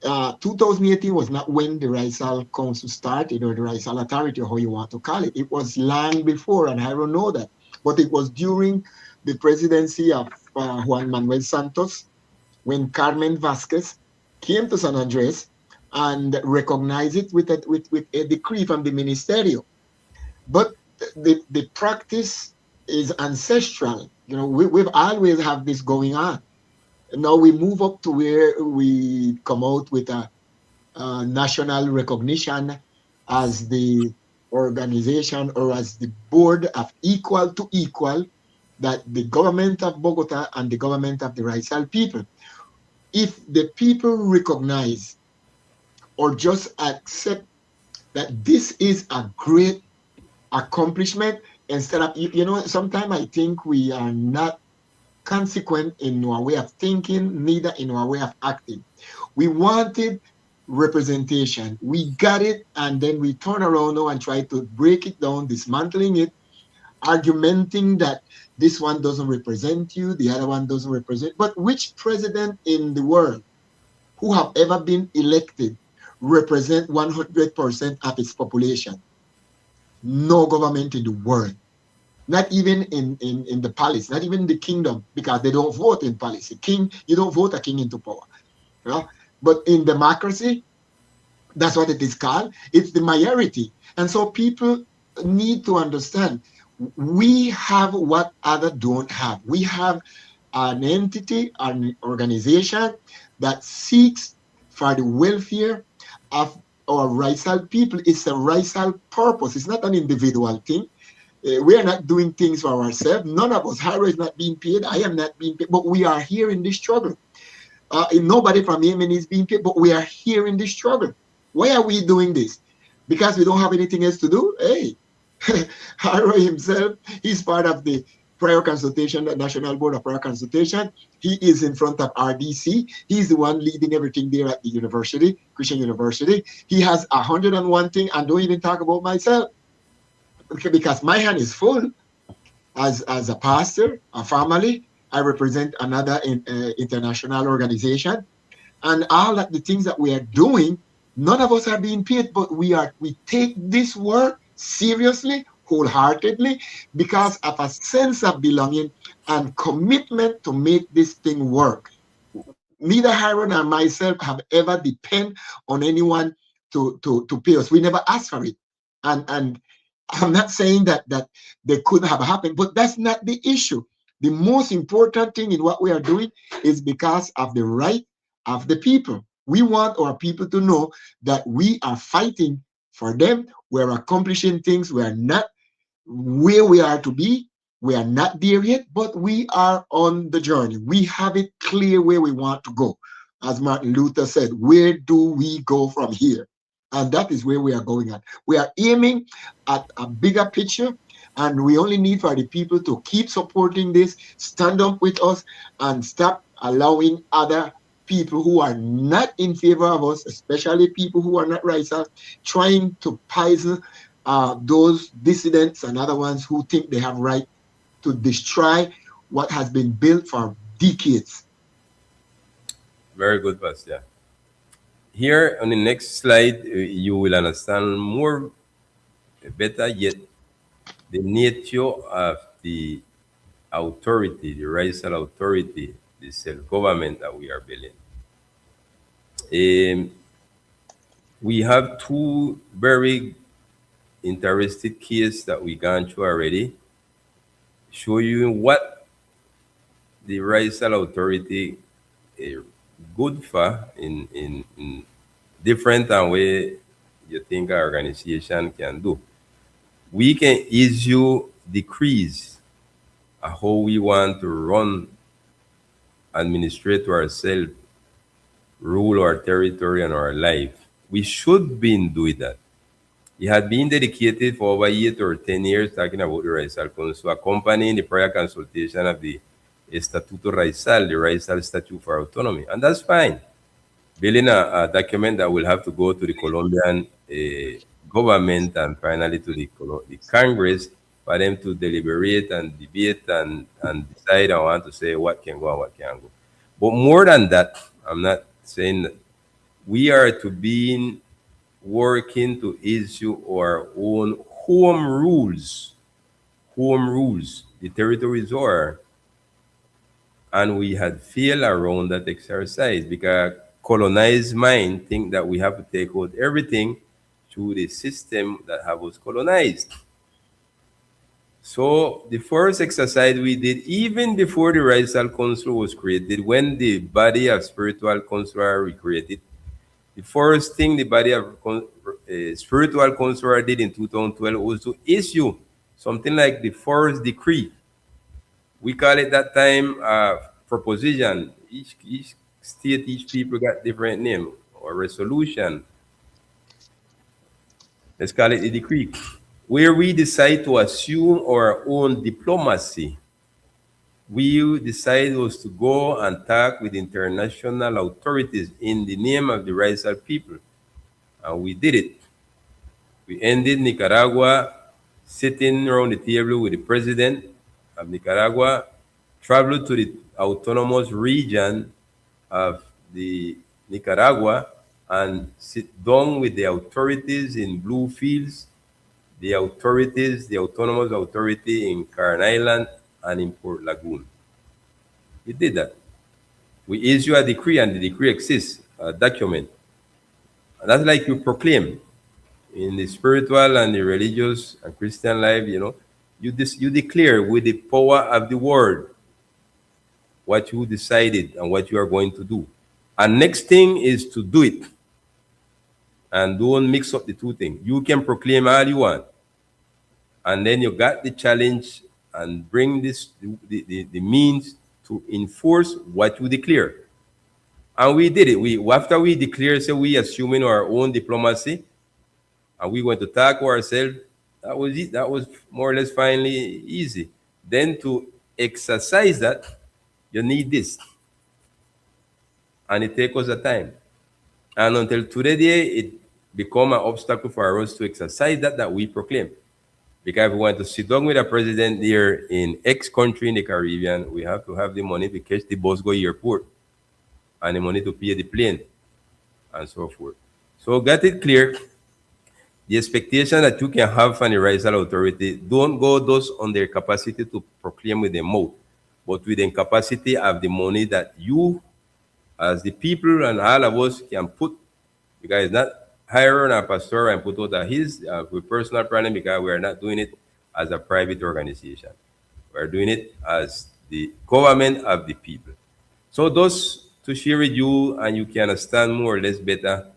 2018 was not when the Raizal Council started, or the Raizal Authority, or how you want to call it. It was long before, and I don't know that. But it was during the presidency of Juan Manuel Santos, when Carmen Vasquez came to San Andres and recognized it with a decree from the ministerio. But the practice is ancestral. You know, we've always have this going on. Now we move up to where we come out with a national recognition as the organization or as the board of equal to equal, that the government of Bogota and the government of the Raizal people. If the people recognize or just accept that this is a great accomplishment, instead of, sometimes I think we are not consequent in our way of thinking, neither in our way of acting. We wanted representation. We got it, and then we turn around now and try to break it down, dismantling it, argumenting that this one doesn't represent you, the other one doesn't represent. But which president in the world who have ever been elected represent 100% of its population? No government in the world. Not even in the palace, not even the kingdom, because they don't vote in palace. A king, you don't vote a king into power. You know? But in democracy, that's what it is called. It's the majority. And so people need to understand, we have what others don't have. We have an entity, an organization that seeks for the welfare of our Raizal people. It's a Raizal purpose. It's not an individual thing. We are not doing things for ourselves. None of us. Hiro is not being paid. I am not being paid. But we are here in this struggle. Nobody from Yemen is being paid, but we are here in this struggle. Why are we doing this? Because we don't have anything else to do? Hey, Hiro himself, he's part of the prior consultation, the National Board of Prior Consultation. He is in front of RDC. He's the one leading everything there at the university, Christian University. He has 101 things, and don't even talk about myself, because my hand is full as a pastor, a family. I represent another international organization, and all of the things that we are doing, none of us are being paid, but we take this work seriously, wholeheartedly, because of a sense of belonging and commitment to make this thing work. Neither Hiron nor myself have ever depend on anyone to pay us. We never asked for it, and I'm not saying that they couldn't have happened, but that's not the issue. The most important thing in what we are doing is because of the right of the people. We want our people to know that we are fighting for them. We're accomplishing things. We are not where we are to be. We are not there yet, but we are on the journey. We have it clear where we want to go. As Martin Luther said, where do we go from here? And that is where we are going at. We are aiming at a bigger picture, and we only need for the people to keep supporting this, stand up with us, and stop allowing other people who are not in favor of us, especially people who are not righteous, trying to poison those dissidents and other ones who think they have right to destroy what has been built for decades. Very good, Pastor. Here on the next slide, you will understand more better yet the nature of the authority, the racial authority, the self-government that we are building. Um, we have two very interesting cases that we gone through already, show you what the racial authority is good for in different way you think our organization can do. We can issue decrees how we want to run, administrate ourselves, rule our territory and our life. We should be doing that. He had been dedicated for over 8 or 10 years talking about the Raizal Council, accompanying the prior consultation of the Estatuto Raizal, the Raizal Statute for Autonomy. And that's fine. Building a document that will have to go to the Colombian government and finally to the Congress for them to deliberate and debate and decide I want to say what can go and what can't go. But more than that, I'm not saying that we are to be working to issue our own home rules, the territories are, and we had failed around that exercise because colonized mind think that we have to take out everything through the system that have us colonized. So the first exercise we did, even before the Raizal Council was created, when the body of spiritual councilor we created, the first thing the body of spiritual counselor did in 2012 was to issue something like the first decree. We call it that time proposition. Each state, each people got different name or resolution. Let's call it a decree, where we decide to assume our own diplomacy. We decided was to go and talk with international authorities in the name of the Raizal people, and we did it. We ended Nicaragua sitting around the table with the president of Nicaragua, traveled to the autonomous region of the Nicaragua and sit down with the authorities in Bluefields, the authorities, the autonomous authority in Caron Island and in Port Lagoon. We did that. We issue a decree and the decree exists, a document. And that's like you proclaim in the spiritual and the religious and Christian life, you declare with the power of the word what you decided and what you are going to do. And next thing is to do it. And don't mix up the two things. You can proclaim all you want. And then you got the challenge and bring the means to enforce what you declare. And we did it. After we declare, so we assuming our own diplomacy, and we went to talk to ourselves. That was it. That was more or less finally easy. Then to exercise that, you need this. And it takes us a time. And until today, it become an obstacle for us to exercise that we proclaim. Because if we want to sit down with a president here in X country in the Caribbean, we have to have the money to catch the bus go airport and the money to pay the plane and so forth. So get it clear. The expectation that you can have from the Raizal authority, don't go those on their capacity to proclaim with their mouth, but with the capacity of the money that you, as the people and all of us, can put, because it's not hiring a pastor and put out his with personal problem, because we are not doing it as a private organization. We're doing it as the government of the people. So those to share with you, and you can understand more or less better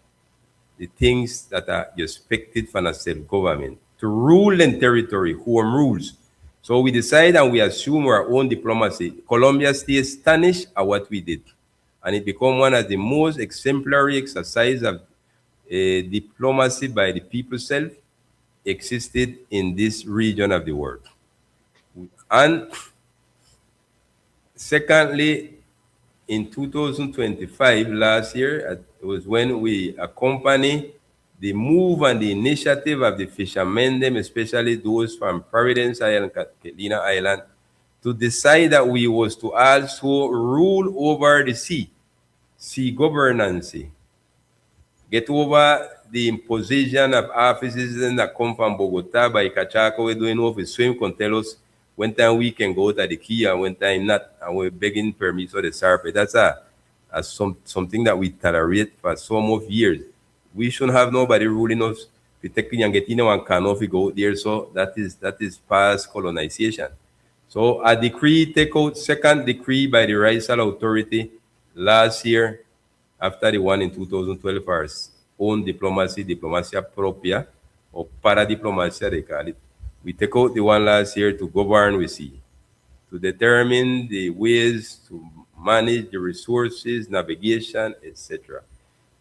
the things that are expected from a self-government to to rule in territory, home rules. So we decide and we assume our own diplomacy. Colombia stays astonished at what we did. And it became one of the most exemplary exercise of diplomacy by the people self existed in this region of the world. And secondly, in 2025, last year, it was when we accompanied the move and the initiative of the fishermen, them, especially those from Providence Island, Catalina Island, to decide that we was to also rule over the sea governance, get over the imposition of offices that come from Bogota by Cachaco. We don't know if we swim can tell us when time we can go to the key and when time not, and we're begging permits for the SARP. That's something that we tolerate for some of years. We shouldn't have nobody ruling us. We take and getting one can if we go there. So that is past colonization. So a decree take out second decree by the Raizal Authority last year after the one in 2012 our own diplomacy propia or paradiplomacia they call it. We take out the one last year to govern we see, to determine the ways to manage the resources, navigation, etc.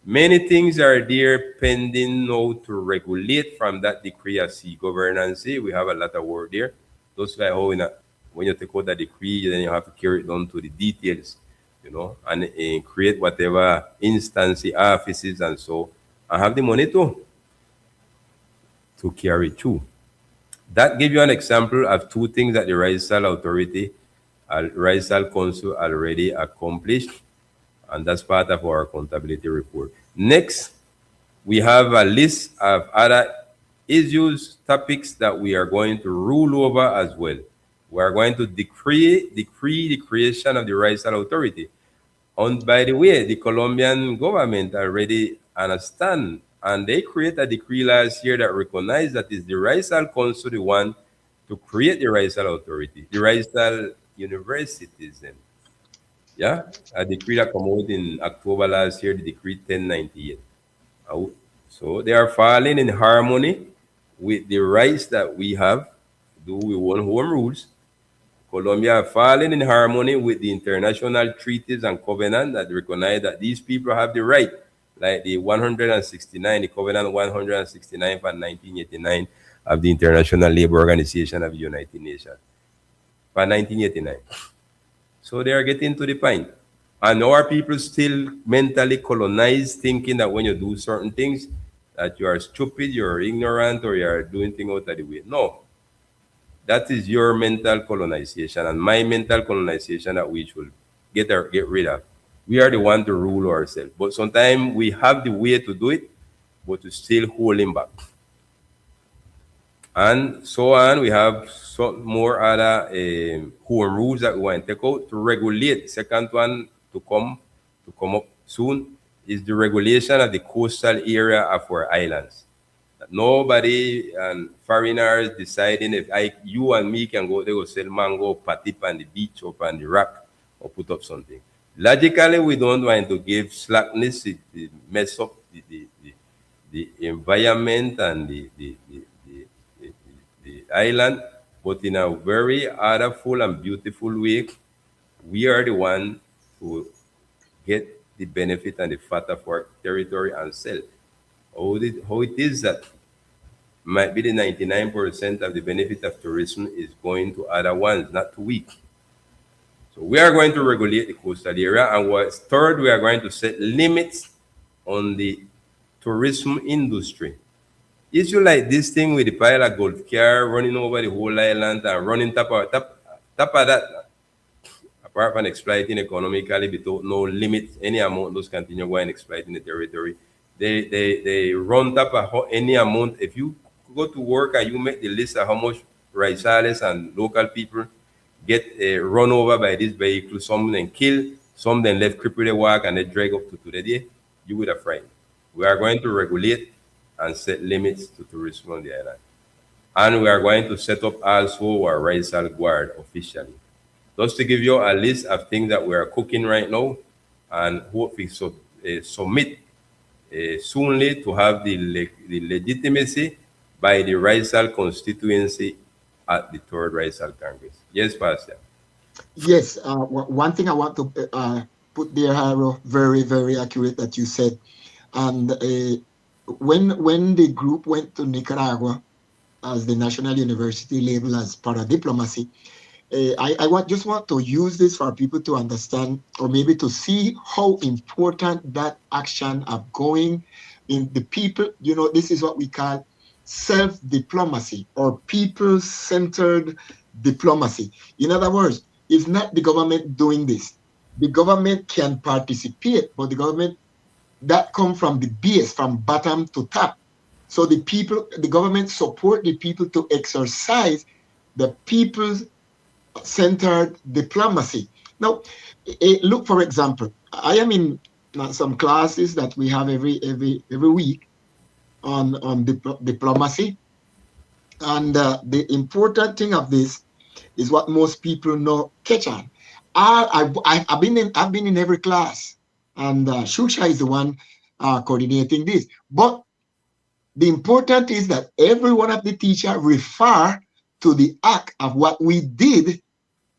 Many things are there pending now to regulate from that decree of sea governance. We have a lot of work there. Those like how when you take out that decree, then you have to carry it down to the details, and create whatever instance, offices, and so, and have the money to carry through. That gives you an example of two things that the Raizal Authority, Raizal Council already accomplished, and that's part of our accountability report. Next, we have a list of other issues, topics that we are going to rule over as well. We are going to decree the creation of the Raizal Authority. And by the way, the Colombian government already understand, and they created a decree last year that recognized that it's the Raizal Council the one to create the Raizal Authority, the Raizal universities. Then, yeah, a decree that came out in October last year, the decree 1098. So they are falling in harmony with the rights that we have. Do we want home rules? Colombia are falling in harmony with the international treaties and covenants that recognize that these people have the right, like the 169, the covenant 169 from 1989 of the International Labour Organization of the United Nations, from 1989. So they are getting to the point. And our people still mentally colonized, thinking that when you do certain things, that you are stupid, you're ignorant, or you are doing things out of the way. No. That is your mental colonization and my mental colonization that we should get rid of. We are the one to rule ourselves. But sometimes we have the way to do it, but to still holding back. And so on, we have some more other home rules that we want to take out to regulate. Second one to come up soon is the regulation of the coastal area of our islands. Nobody and foreigners deciding if you and me can go there go sell mango, patip on the beach or on the rock or put up something. Logically, we don't want to give slackness, it mess up the environment and the island, but in a very artful and beautiful way, we are the one who get the benefit and the fat of our territory and sell. How it is that might be the 99% of the benefit of tourism is going to other ones, not to we. So we are going to regulate the coastal area, and what's third, we are going to set limits on the tourism industry. Issue like this thing with the pilot golf car running over the whole island and running top of that, apart from exploiting economically without no limit, any amount those continue going exploiting the territory. They run top of any amount. If you go to work and you make the list of how much Raizales and local people get run over by this vehicle, some then kill, some then left crippled they walk and they drag up to today, you would have frightened. We are going to regulate and set limits to tourism on the island. And we are going to set up also our Raizal Guard officially. Just to give you a list of things that we are cooking right now and hopefully submit soonly to have the legitimacy by the Raizal constituency at the third Raizal Congress. Yes, Pastor. Yes, one thing I want to put there, Haro, very, very accurate that you said. And when the group went to Nicaragua as the National University label as para diplomacy, just want to use this for people to understand or maybe to see how important that action of going in the people. This is what we call self-diplomacy or people-centered diplomacy. In other words, it's not the government doing this. The government can participate, but the government that come from the base, from bottom to top. So the government support the people to exercise the people's centered diplomacy. Now, look, for example, I am in some classes that we have every week on diplomacy, and the important thing of this is what most people know catch on. I've been in every class, and Shusha is the one coordinating this. But the important is that every one of the teacher refer to the act of what we did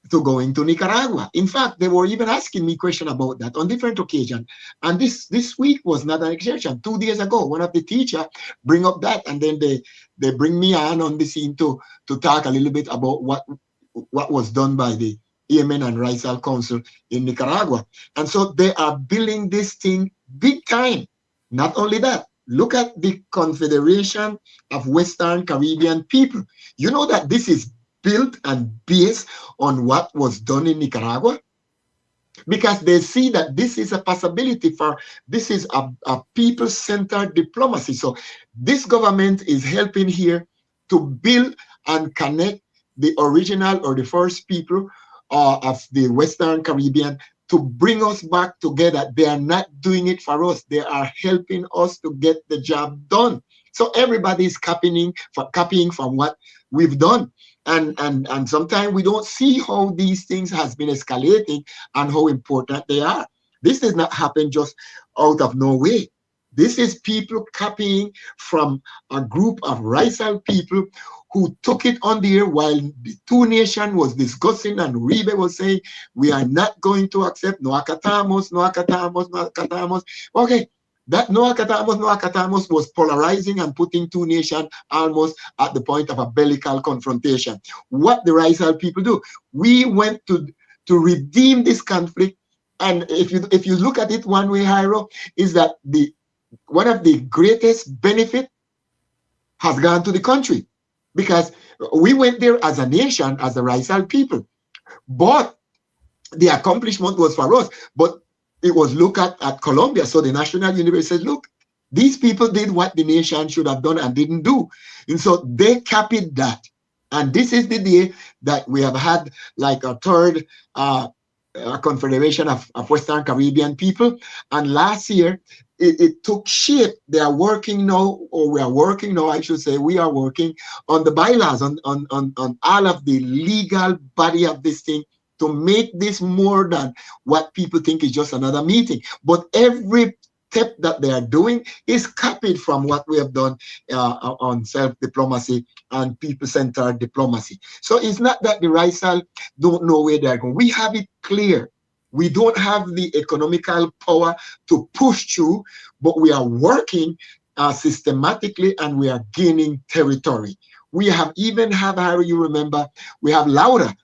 to going to Nicaragua. In fact, they were even asking me question about that on different occasions. And this week was not an exception. 2 days ago, one of the teacher bring up that, and then they bring me on the scene to talk a little bit about what was done by the Yemen and Raizal Council in Nicaragua. And so they are building this thing big time. Not only that, look at the Confederation of Western Caribbean People. You know that this is built and based on what was done in Nicaragua, because they see that this is a possibility this is a people-centered diplomacy. So this government is helping here to build and connect the original or the first people of the Western Caribbean to bring us back together. They are not doing it for us. They are helping us to get the job done. So everybody is copying from what we've done. And sometimes we don't see how these things has been escalating and how important they are. This does not happen just out of nowhere. This is people copying from a group of Raizal people who took it on the air while the two nations was discussing, and Uribe was saying, we are not going to accept no acatamos, no acatamos, no acatamos. Okay, that no acatamos was polarizing and putting two nations almost at the point of a bellical confrontation. What the Raizal people do, we went to redeem this conflict. And if you look at it one way, Hiro, is that one of the greatest benefit has gone to the country, because we went there as a nation, as the Raizal people. But the accomplishment was for us. But it was look at Colombia. So the National University said, look, these people did what the nation should have done and didn't do. And so they copied that. And this is the day that we have had like a third confederation of Western Caribbean people. And last year, it took shape. They are working now, or we are working now, I should say, we are working on the bylaws, on all of the legal body of this thing, to make this more than what people think is just another meeting. But every step that they are doing is copied from what we have done on self-diplomacy and people-centered diplomacy. So it's not that the Raizal don't know where they're going. We have it clear. We don't have the economical power to push through, but we are working systematically, and we are gaining territory. We have even how you remember, we have Laura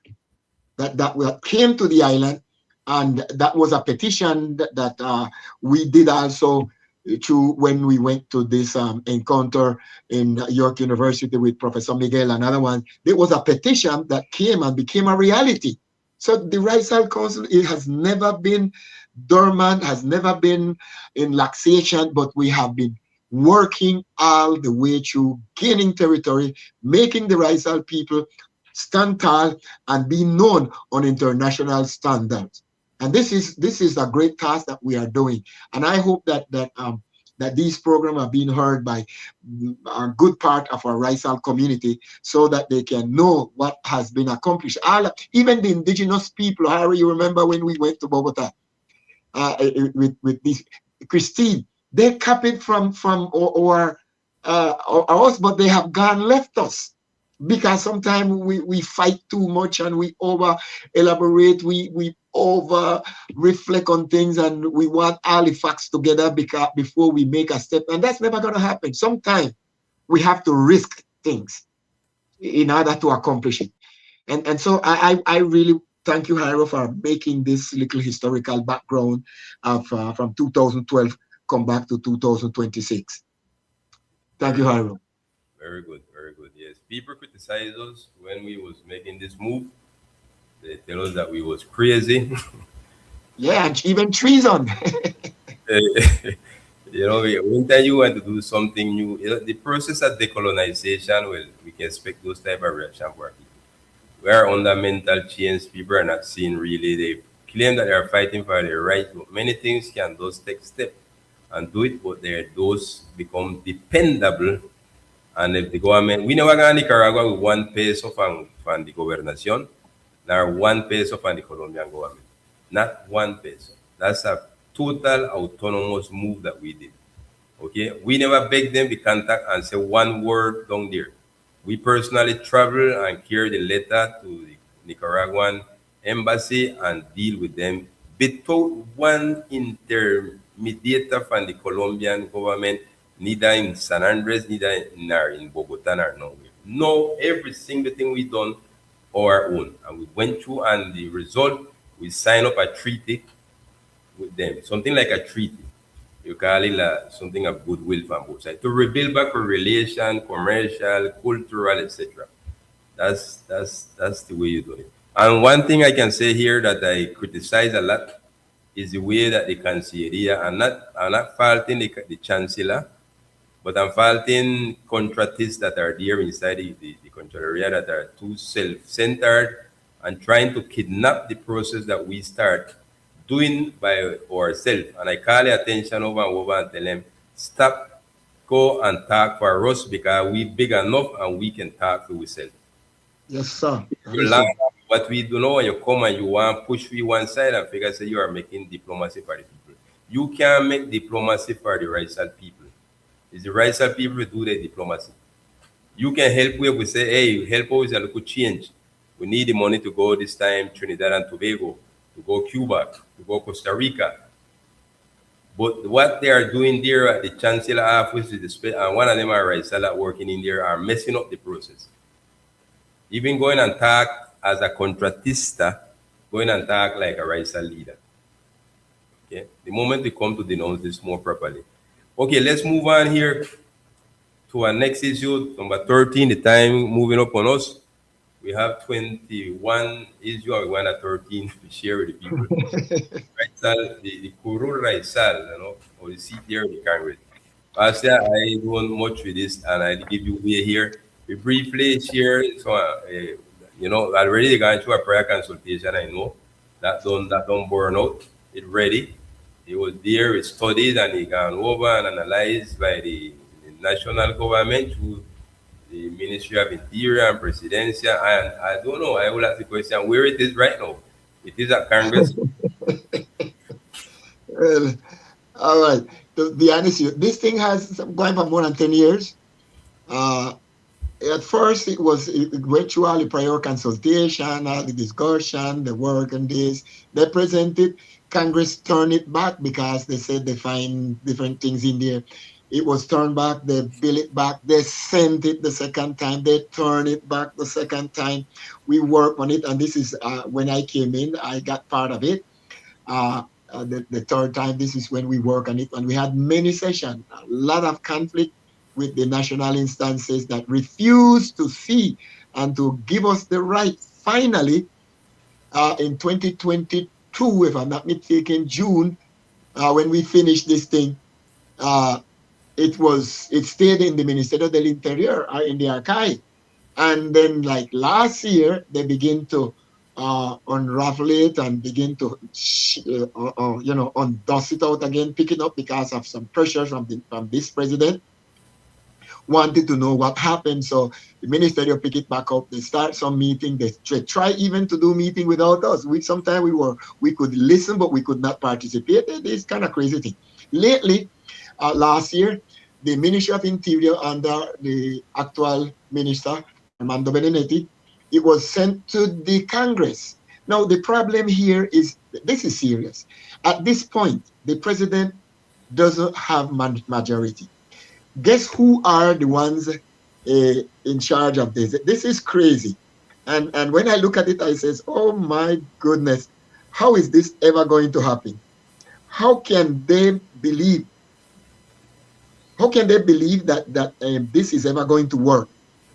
that came to the island, and that was a petition that we did also through when we went to this encounter in York University with Professor Miguel, another one. There was a petition that came and became a reality. So the Raizal Council, it has never been dormant, has never been in laxation, but we have been working all the way through, gaining territory, making the Raizal people stand tall and be known on international standards. And this is a great task that we are doing. And I hope that these programs are being heard by a good part of our Raizal community, so that they can know what has been accomplished. Even the indigenous people, Harry, you remember when we went to Bogota with this Christine, they copied from our us, but they have gone left us because sometimes we fight too much and we over elaborate, we over reflect on things, and we want all the facts together because before we make a step, and that's never going to happen. Sometimes we have to risk things in order to accomplish it. And so I really thank you, Jairo, for making this little historical background of from 2012 come back to 2026. Thank you, Very, Jairo. very good, very good. Yes, people criticize us when we was making this move. They tell us that we was crazy. Yeah, and even treason. One time you want to do something new, the process of decolonization, well, we can expect those type of reaction for people. We are under mental change. People are not seeing really. They claim that they are fighting for their right, but many things can those take step and do it, but their those become dependable. And if the government, we never got Nicaragua with 1 peso from the gobernación, nor 1 peso from the Colombian government. Not 1 peso. That's a total autonomous move that we did. Okay, we never beg them to contact and say one word down there. We personally travel and carry the letter to the Nicaraguan embassy and deal with them without one intermediator from the Colombian government, neither in San Andres, neither nor in Bogota, nor nowhere. No, every single thing we done our own. And we went through, and the result, we signed up a treaty with them, something like a treaty. You call it something of goodwill from both sides to rebuild back a relation, commercial, cultural, etc. That's the way you do it. And one thing I can say here that I criticize a lot is the way that the Cancilleria, I'm not faulting the Chancellor, but I'm faulting contractists that are there inside the Contraloria that are too self-centered and trying to kidnap the process that we start doing by ourselves. And I call the attention over and over and tell them, stop, go and talk for us because we big enough and we can talk for ourselves. Yes, sir. That You is learn so. what we do now, and you come and you want to push we one side and figure say you are making diplomacy for the people. You can't make diplomacy for the Raizal people. It's the Raizal people who do the diplomacy. You can help where we say, hey, help us with a little change. We need the money to go this time Trinidad and Tobago, to go Cuba, to go Costa Rica. But what they are doing there at the Chancellor office is and one of them are Raizal working in there are messing up the process. Even going and talk as a contratista, going and talk like a Raizal leader. Okay. The moment we come to denounce this more properly. Okay, let's move on here to our next issue, number 13, the time moving up on us. We have 21 issue and we want a 13 to share with the people. Raizal, the Kurul Raizal, or the seat there in the Congress. Pastor, I don't much with this and I give you way here. We briefly share, so, already going through a prayer consultation, I know. That don't burn out. It ready. It was there, it studied and it gone over and analyzed by the national government through the Ministry of Interior and Presidencia. And I don't know, I will ask the question where it is right now. It is at Congress. Well, all right. To be honest with you, this thing has going for more than 10 years. Uh, at first, it went through all the prior consultation, all the discussion, the work, and this. They presented. Congress turned it back because they said they find different things in there. It was turned back. They bill it back. They sent it the second time. They turned it back the second time. We worked on it, and this is when I came in. I got part of it. The third time, this is when we work on it, and we had many sessions, a lot of conflict with the national instances that refused to see and to give us the right. Finally, in 2022, if I'm not mistaken, June, when we finished this thing, it stayed in the Ministerio del Interior, in the archive. And then, like last year, they begin to unravel it and begin to, undust it out again, pick it up because of some pressure from this president. Wanted to know what happened, so the ministerial pick it back up. They start some meeting. They try even to do meeting without us. Sometimes we could listen, but we could not participate. It's kind of crazy thing. Lately, last year, the Ministry of Interior under the actual minister, Armando Benedetti, it was sent to the Congress. Now, the problem here is, this is serious. At this point, the president doesn't have majority. Guess who are the ones in charge of this? This is crazy. And when I look at it, I says, oh my goodness, how is this ever going to happen? How can they believe? How can they believe that this is ever going to work?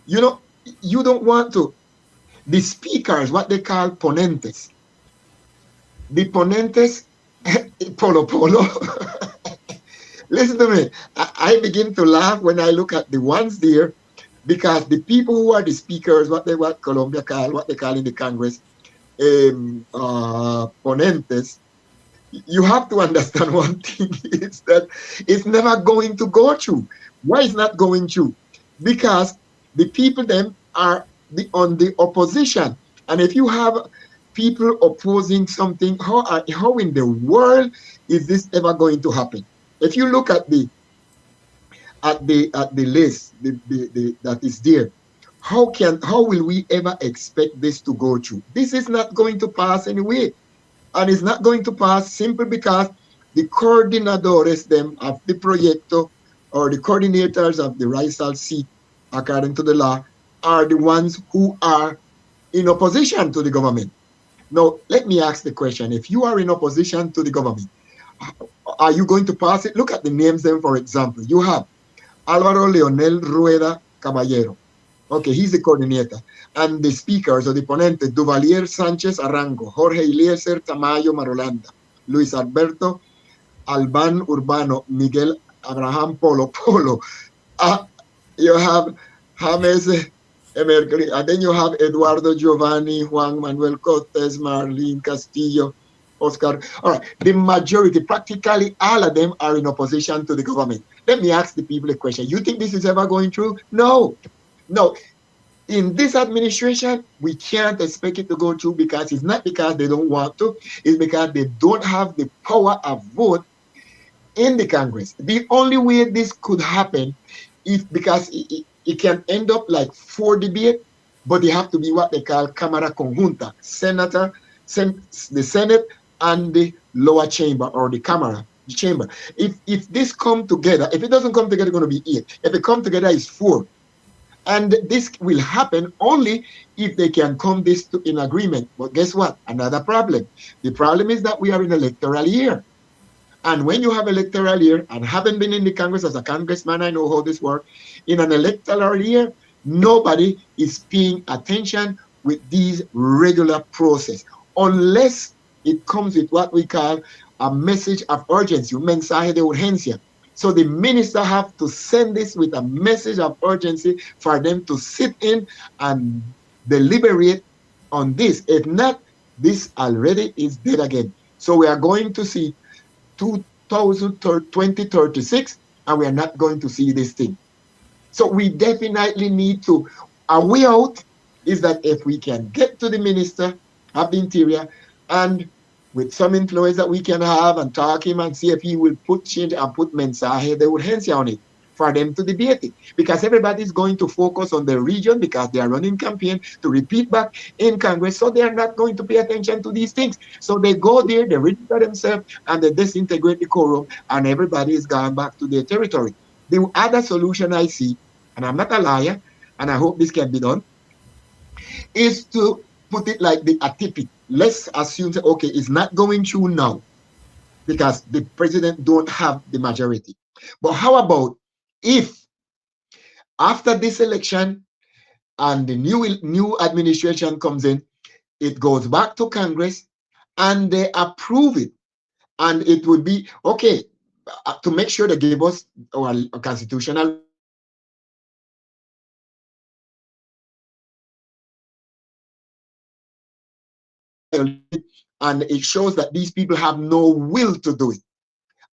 You know, you don't want to. The speakers, what they call ponentes. The ponentes, polo polo. Listen to me. I begin to laugh when I look at the ones there, because the people who are the speakers, what Colombia call, what they call in the Congress, ponentes, you have to understand one thing is that it's never going to go through. Why is not going through? Because the people then are on the opposition. And if you have people opposing something, how in the world is this ever going to happen? If you look at the list that is there, how will we ever expect this to go through? This is not going to pass anyway. And it's not going to pass simply because the coordinadores them of the proyecto, or the coordinators of the Raizal seat, according to the law, are the ones who are in opposition to the government. Now, let me ask the question. If you are in opposition to the government, are you going to pass it? Look at the names then, for example. You have Álvaro Leonel Rueda Caballero. Okay, he's the coordinator. And the speakers or the ponentes, Duvalier Sanchez Arango, Jorge Eliezer Tamayo Marolanda, Luis Alberto Alban Urbano, Miguel Abraham Polo Polo. You have James Emergli, and then you have Eduardo Giovanni, Juan Manuel Cortes, Marlene Castillo, Oscar. All right, the majority, practically all of them, are in opposition to the government. Let me ask the people a question. You think this is ever going through? No. No, in this administration, we can't expect it to go through, because it's not because they don't want to, it's because they don't have the power of vote in the Congress. The only way this could happen is because it can end up like 4 debates, but they have to be what they call Cámara Conjunta, the Senate and the lower chamber, or the Cámara, the chamber. If this come together, if it doesn't come together, it's going to be 8. If it come together, it's 4. And this will happen only if they can come in agreement. But guess what? Another problem. The problem is that we are in electoral year. And when you have electoral year, and haven't been in the Congress as a congressman, I know how this works. In an electoral year, nobody is paying attention with these regular process, unless it comes with what we call a message of urgency, un mensaje de urgencia. So the minister have to send this with a message of urgency for them to sit in and deliberate on this. If not, this already is dead again. So we are going to see 2036, and we are not going to see this thing. So we definitely need to, a way out is that if we can get to the minister of the interior, and with some influence that we can have, and talk him and see if he will change and put mensaje de urgencia on it for them to debate it. Because everybody's going to focus on the region, because they are running campaign to repeat back in Congress. So they are not going to pay attention to these things. So they go there, they register themselves, and they disintegrate the quorum, and everybody is gone back to their territory. The other solution I see, and I'm not a liar, and I hope this can be done, is to put it like the atypical. Let's assume that, okay, it's not going through now because the president don't have the majority. But how about if after this election and the new administration comes in, it goes back to Congress and they approve it, and it would be okay to make sure they give us our constitutional and it shows that these people have no will to do it.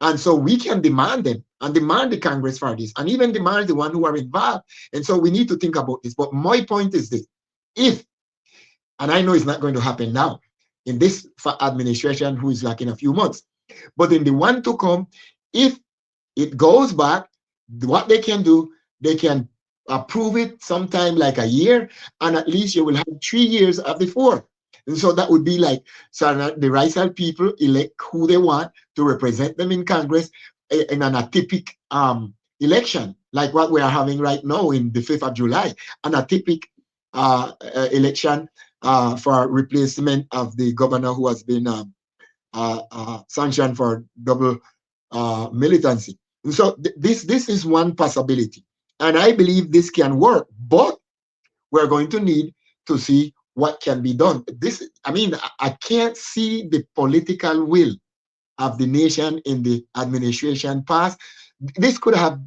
And so we can demand them and demand the Congress for this, and even demand the one who are involved. And so we need to think about this. But my point is this: if, and I know it's not going to happen now in this administration who is like in a few months, but in the one to come, if it goes back what they can do, they can approve it sometime like a year, and at least you will have 3 years of the 4. And so that would be like, so the Raizal people elect who they want to represent them in Congress in an atypical election, like what we are having right now in the 5th of July, an atypical election for replacement of the governor who has been sanctioned for double militancy. And so this is one possibility. And I believe this can work, but we're going to need to see what can be done. This, I mean, I can't see the political will of the nation in the administration past. This could have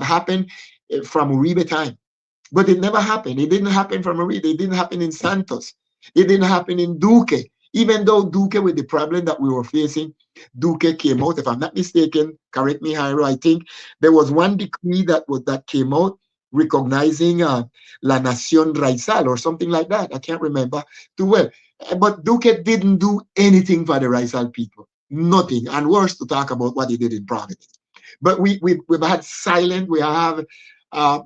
happened from Uribe time, but it never happened. It didn't happen from Uribe. It didn't happen in Santos. It didn't happen in Duque. Even though Duque, with the problem that we were facing, Duque came out. If I'm not mistaken, correct me, Jairo, I think there was one decree that came out recognizing La Nación Raizal or something like that. I can't remember too well. But Duque didn't do anything for the Raizal people. Nothing. And worse, to talk about what he did in Providence. But we've had silent, we have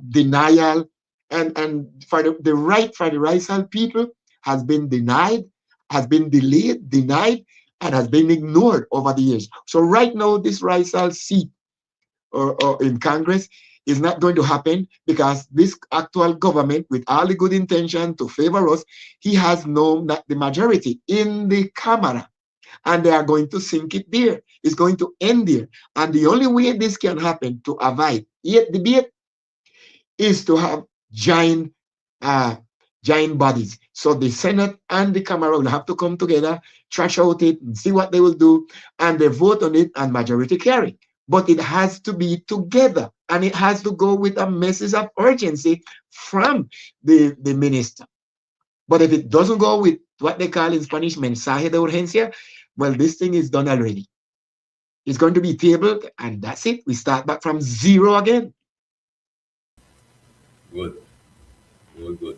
denial, and for the right for the Raizal people has been denied, has been delayed, denied, and has been ignored over the years. So right now, this Raizal seat or in Congress is not going to happen because this actual government, with all the good intention to favor us, he has not the majority in the Camera. And they are going to sink it there. It's going to end there. And the only way this can happen to avoid yet debate is to have giant bodies. So the Senate and the Camera will have to come together, trash out it, and see what they will do, and they vote on it and majority carry. But it has to be together, and it has to go with a message of urgency from the minister. But if it doesn't go with what they call in Spanish mensaje de urgencia, well, this thing is done already. It's going to be tabled, and that's it. We start back from zero again. Good.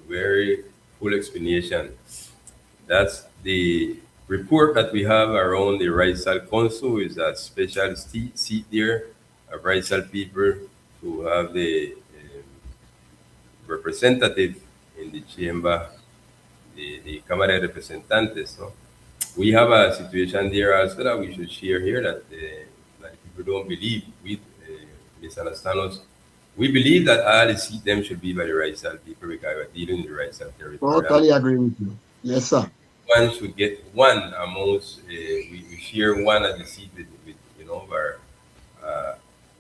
Very full explanation. That's the report that we have around the Raizal Council. Is a special seat there of Raizal people to have the representative in the chamber, the Cámara de Representantes. No? We have a situation there also that we should share here that people don't believe. We misunderstand us. We believe that all the seats them should be by the Raizal people because we're dealing with the Raizal territory. Totally agree with you. Yes, sir. One should get one amongst, we share one at the seat with our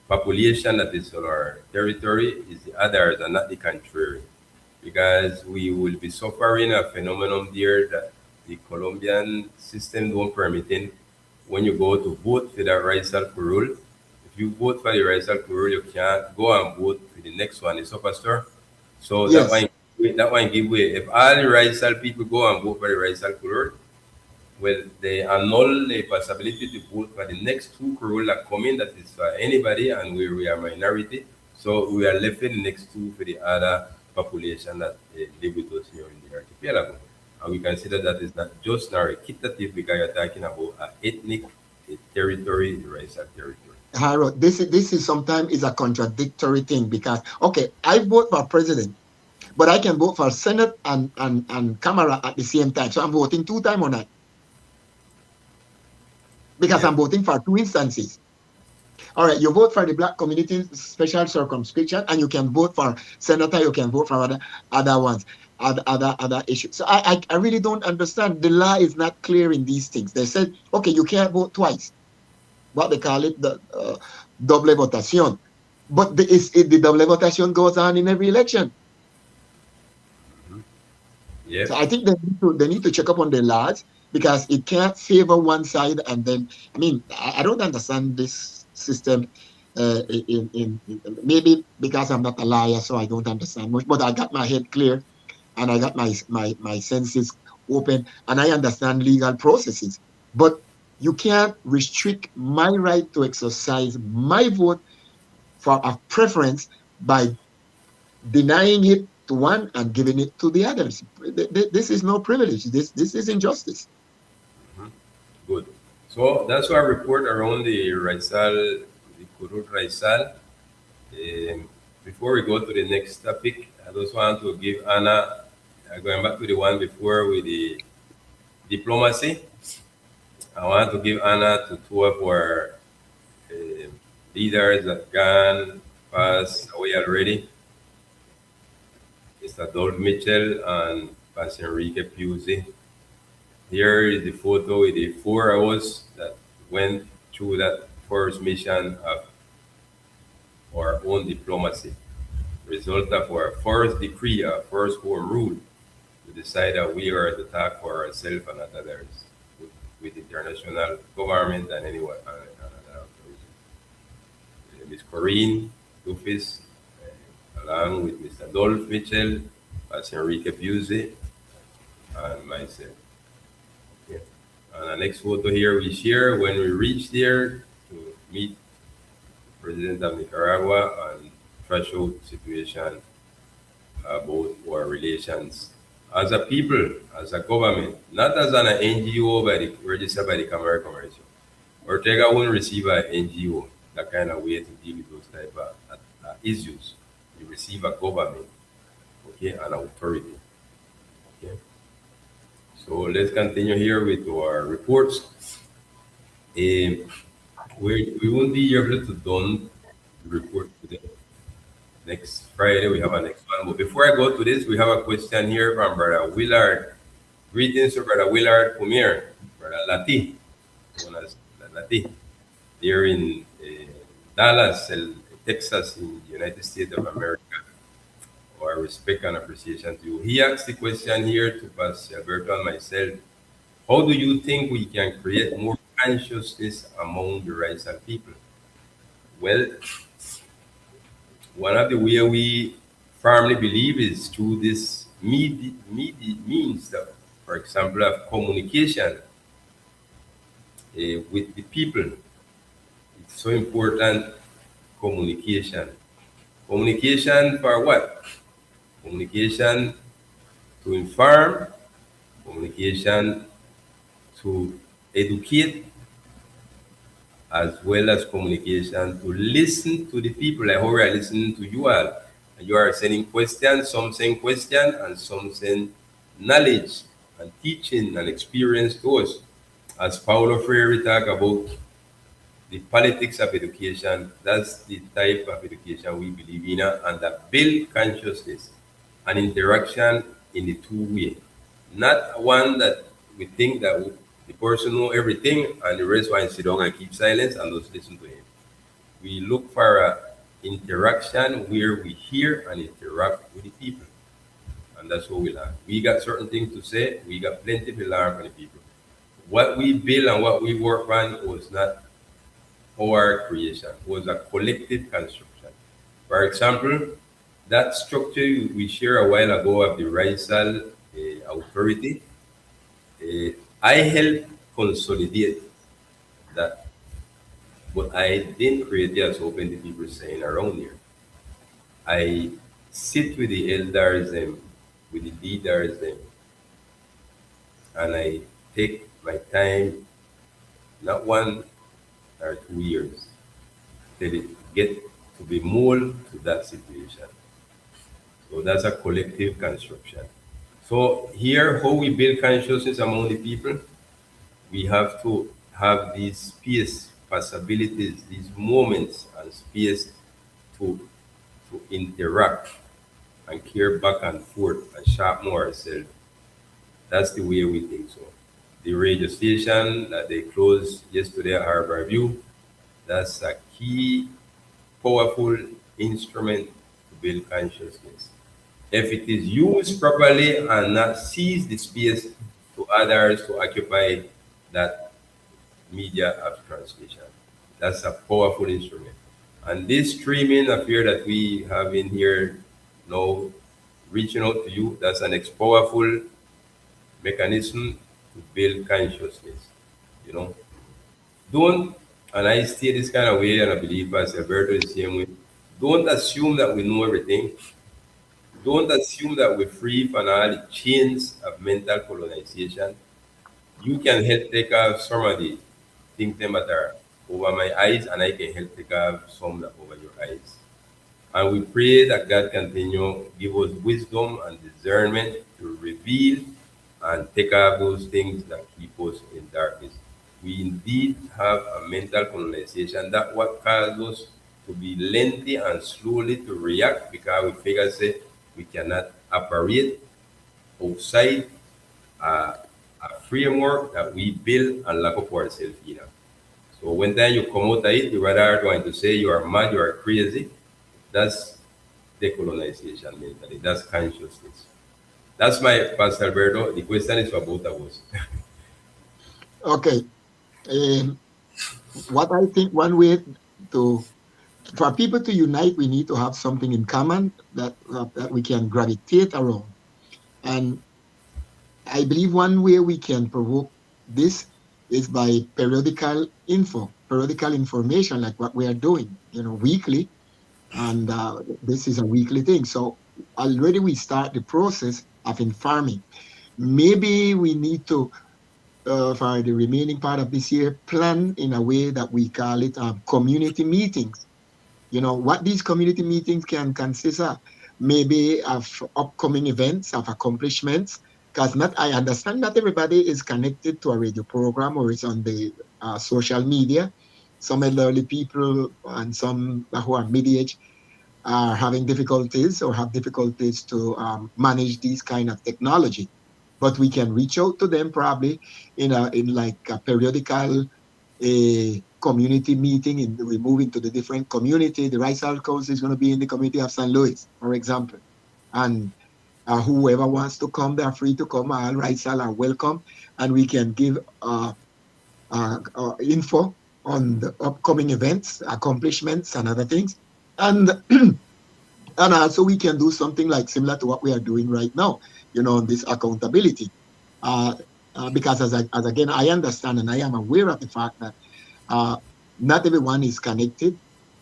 population that is on our territory, is the others and not the contrary. Because we will be suffering a phenomenon there that the Colombian system don't permitting when you go to vote for the Raizal Curul. If you vote for the Raizal Curul, you can't go and vote for the next one, the superstar. So Yes. that one give way. If all the Raizal people go and vote for the Raizal Curul, well, they annul the possibility to vote for the next two Curul that come in, that is for anybody, and we are minority. So we are left in the next two for the other population that live with us here in the archipelago. And we consider that is not just now equitative because you're talking about an ethnic territory, the Raizal territory. Harold, this is sometimes is a contradictory thing because okay, I vote for president, but I can vote for Senate and Camera at the same time. So I'm voting 2 times on that. Because I'm voting for 2 instances. All right, you vote for the black community special circumscription, and you can vote for senator, you can vote for other ones, other issues. So I really don't understand. The law is not clear in these things. They said, okay, you can't vote twice. What they call it, the doble votación. But the doble votación goes on in every election. Yeah. So I think they need to check up on the laws because it can't favor one side and then, I mean, I don't understand this system in maybe because I'm not a liar, so I don't understand much, but I got my head clear and I got my senses open and I understand legal processes. But you can't restrict my right to exercise my vote for a preference by denying it to one and giving it to the others. This is no privilege. This is injustice. Good. So that's our report around the Raizal, the Curul Raizal. Before we go to the next topic, I just want to give Anna, going back to the one before with the diplomacy, I want to give Anna to two of our uh, leaders that gone passed away already, Mr. Dolph Mitchell and Pastor Enrique Pusey. Here is the photo with the four of us that went through that first mission of our own diplomacy, result of our first decree, our first home rule, to decide that we are to talk for ourselves and not others with international government and anyone. Ms. Corinne Dufis, along with Mr. Dolph Mitchell, Pastor Enrique Pusey, and myself. Okay. And the next photo here we share when we reach there to meet President of Nicaragua and thrash out situation about our relations as a people, as a government, not as an NGO registered by the Camera of Commerce. Ortega won't receive an NGO that kind of way to deal with those type of issues. You receive a government, okay, an authority. Okay. So let's continue here with our reports. We won't be able to done the report today. Next Friday we have a next one. But before I go to this, we have a question here from Brother Willard. Greetings to Brother Willard Pumir, Brother Lati, known as Lati, here in Dallas, Texas, in the United States of America. Our respect and appreciation to you. He asked the question here to Pastor Alberto and myself. How do you think we can create more consciousness among the Raizal people? Well, one of the way we firmly believe is through this means that, for example, of communication with the people. It's so important, communication. Communication for what? Communication to inform, communication to educate, as well as communication to listen to the people, like how we are listening to you all. You are sending questions, some saying question, and some saying knowledge and teaching and experience to us. As Paulo Freire talk about the politics of education, that's the type of education we believe in, and that build consciousness and interaction in the two way. Not one that we think that the person know everything and the rest want to sit down and keep silence and just listen to him. We look for a interaction where we hear and interact with the people. And that's what we learn. We got certain things to say, we got plenty to learn from the people. What we build and what we work on was not our creation, was a collective construction. For example, that structure we shared a while ago of the Raizal authority, I helped consolidate that, but I didn't create it as open the people saying around here. I sit with the elders with the leaders and I take my time, not 1 or 2 years, till it get to be mold to that situation. So that's a collective construction. So here, how we build consciousness among the people, we have to have these space possibilities, these moments and space to interact and care back and forth and sharpen ourselves. That's the way we think so. The radio station that they closed yesterday at Harbor View, that's a key, powerful instrument to build consciousness. If it is used properly and not seize the space to others to occupy that media of transmission, that's a powerful instrument. And this streaming affair that we have in here now, reaching out to you, that's an powerful mechanism to build consciousness. You know, don't, and I stay this kind of way, and I believe Pastor Alberto is the same way. Don't assume that we know everything. Don't assume that we're free from all the chains of mental colonization. You can help take off some of the things that are over my eyes, and I can help take off some that over your eyes. And we pray that God continue give us wisdom and discernment to reveal and take out those things that keep us in darkness. We indeed have a mental colonization that what causes us to be lengthy and slowly to react because we figure say we cannot operate outside a, a framework that we build and lock up ourselves in. So when then you come out of it, you rather are going to say you are mad, you are crazy. That's decolonization mentally. That's consciousness. That's my Pastor Alberto. The question is for both of us. Okay. Um, what I think one way to for people to unite, we need to have something in common that we can gravitate around. And I believe one way we can provoke this is by periodical information, like what we are doing, weekly. And this is a weekly thing. So already we start the process of informing. Maybe we need to, for the remaining part of this year, plan in a way that we call it community meetings. What these community meetings can consist of, maybe of upcoming events, of accomplishments, because not I understand that everybody is connected to a radio program or is on the social media. Some elderly people and some who are mid-age are having difficulties or have difficulties to manage these kind of technology. But we can reach out to them probably in like a periodical a community meeting, and we move into the different community. The Raizal Council is going to be in the community of St. Louis, for example. And whoever wants to come, they're free to come. All Raizal are welcome. And we can give info on the upcoming events, accomplishments, and other things. And and also we can do something like similar to what we are doing right now, on this accountability. Uh, because as again, I understand and I am aware of the fact that uh, not everyone is connected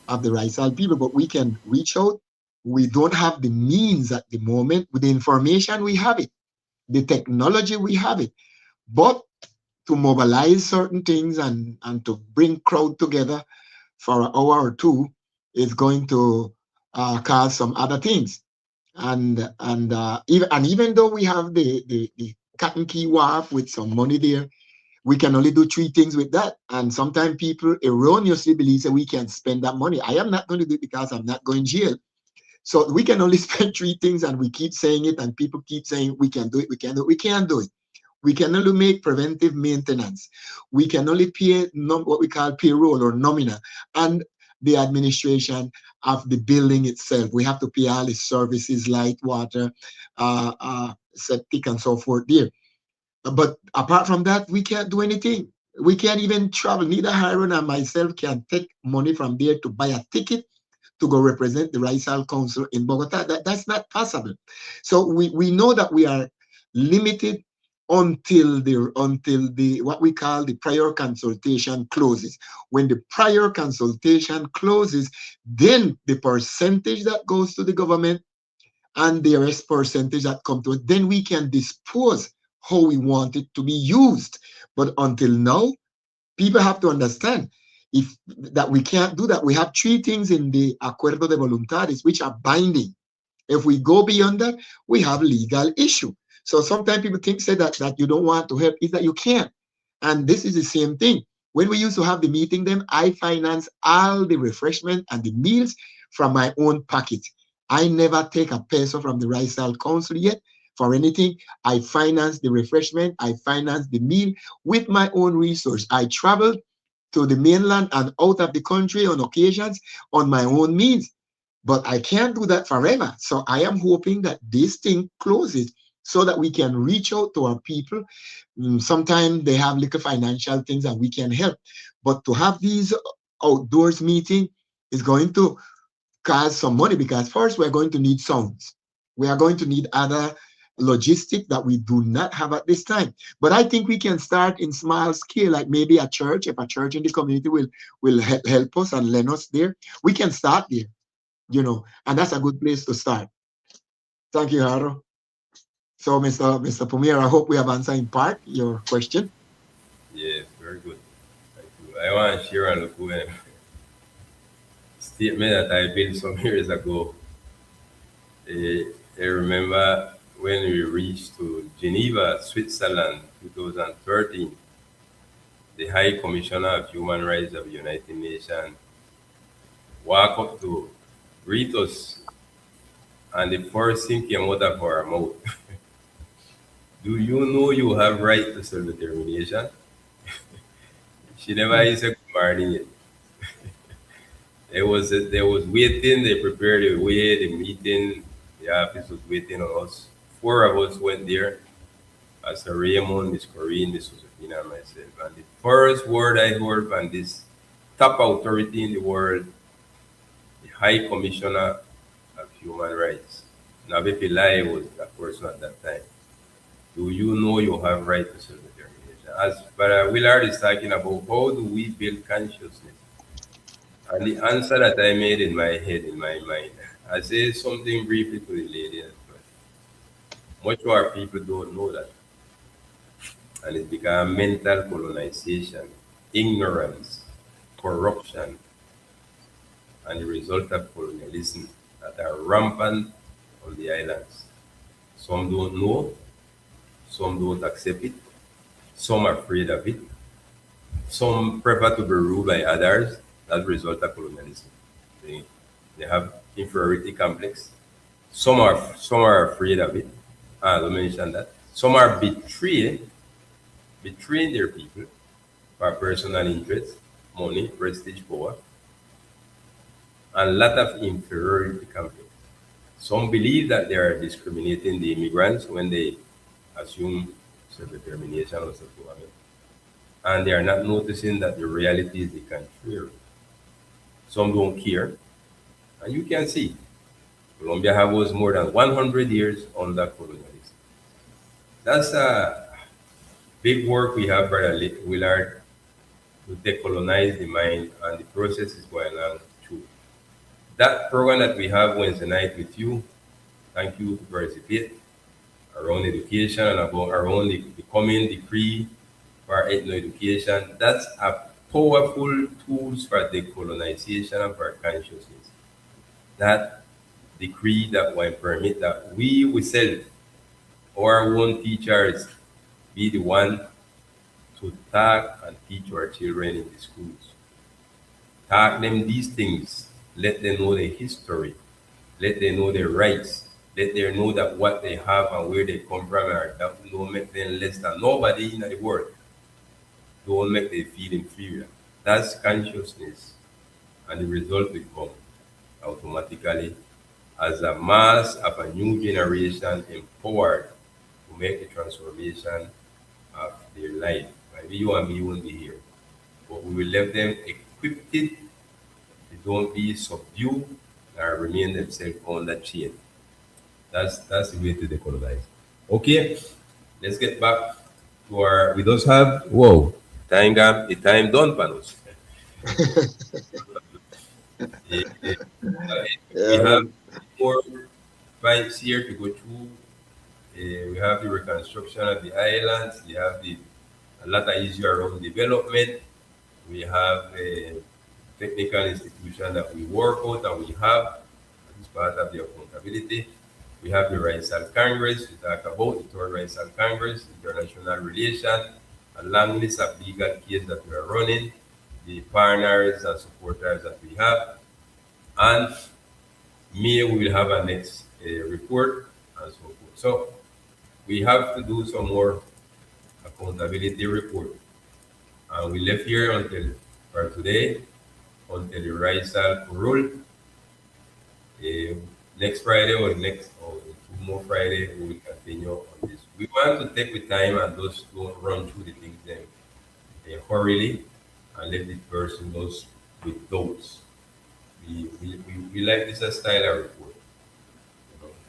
of the Raizal people, but we can reach out. We don't have the means at the moment. With the information, we have it. The technology, we have it. But to mobilize certain things and to bring crowd together for an hour or two is going to cause some other things. And even though we have the cotton key wharf with some money there, we can only do three things with that. And sometimes people erroneously believe that we can spend that money. I am not going to do it because I'm not going to jail. So we can only spend three things, and we keep saying it, and people keep saying we can do it, we can do it. We can't do it. We can only make preventive maintenance. We can only pay what we call payroll or nomina, and the administration of the building itself. We have to pay all the services, light, water, septic, and so forth there. But apart from that, we can't do anything. We can't even travel. Neither Hiron and myself can take money from there to buy a ticket to go represent the Raizal Council in Bogota. That's not possible. So we know that we are limited until the what we call the prior consultation closes. When the prior consultation closes, then the percentage that goes to the government and the rest percentage that come to it, then we can dispose how we want it to be used. But until now, people have to understand if that we can't do that. We have three things in the Acuerdo de Voluntades which are binding. If we go beyond that, we have legal issue. So sometimes people say that you don't want to help, is that you can't. And this is the same thing. When we used to have the meeting, then I finance all the refreshment and the meals from my own pocket. I never take a peso from the Raizal Council yet for anything. I finance the refreshment, I finance the meal with my own resource. I travel to the mainland and out of the country on occasions on my own means. But I can't do that forever. So I am hoping that this thing closes so that we can reach out to our people. Sometimes they have little financial things and we can help. But to have these outdoors meeting is going to cost some money, because first we're going to need sounds. We are going to need other logistic that we do not have at this time. But I think we can start in small scale, like maybe a church. If a church in the community will help us and lend us there, we can start there, and that's a good place to start. Thank you, Haro. So, Mr. Pumir, I hope we have answered in part your question. Yes, very good. Thank you. I want to share and look when statement that I built some years ago. I remember when we reached to Geneva, Switzerland, 2013, the High Commissioner of Human Rights of the United Nations walked up to greet us, and the first thing came out of our mouth. Do you know you have right to self-determination? She never Mm. even said good morning yet. They was waiting, they prepared the way, the meeting, the office was waiting on us. Four of us went there, Pastor Raymond, Miss Corinne, Miss Josephina, and myself. And the first word I heard from this top authority in the world, the High Commissioner of Human Rights. Nabi Pillai was that person at that time. Do you know you have right to self-determination? As Brother Willard is talking about, how do we build consciousness? And the answer that I made in my head, in my mind, I say something briefly to the lady. Much of our people don't know that. And it's become mental colonization, ignorance, corruption, and the result of colonialism that are rampant on the islands. Some don't know, some don't accept it, some are afraid of it, some prefer to be ruled by others as a result of colonialism. They, they have inferiority complex. Some are afraid of it. Let me mention that. Some are betraying their people for personal interest, money, prestige, power, and a lot of inferiority complex. Some believe that they are discriminating the immigrants when they assume self-determination or self-government, and they are not noticing that the reality is the contrary. Some don't care, and you can see Colombia have was more than 100 years under colonialism. That's a big work we have, Brother Willard, to decolonize the mind, and the process is going on too. That program that we have Wednesday night with you, thank you to participate around education and about around the coming decree for ethno education. That's a powerful tools for decolonization of our consciousness. That decree that will permit that we self, our own teachers, be the one to talk and teach our children in the schools. Talk them these things. Let them know the history. Let them know their rights. Let them know that what they have and where they come from are that don't make them less than nobody in the world. Don't make them feel inferior. That's consciousness. And the result will come automatically as a mass of a new generation empowered to make the transformation of their life. Maybe you and me won't be here, but we will let them equipped to don't be subdued and remain themselves on that chain. That's the way to decolonize. Okay, let's get back to our. We just have whoa time gap. The time done, Panos. We Yeah. have more points here to go through. We have the reconstruction of the islands. We have the a lot of issue around development. We have a technical institution that we work out and we have as part of the accountability. We have the Raizal Congress. We talk about the third Raizal Congress, international relation, a long list of legal cases that we are running, the partners and supporters that we have, and May we will have a next report and so forth. So we have to do some more accountability report. And we left here until for today, until the Raizal rule. Next Friday or two more Friday, we will continue on this. We want to take the time and just don't run through the things then hurriedly and let the person goes with those. We like this as style of report.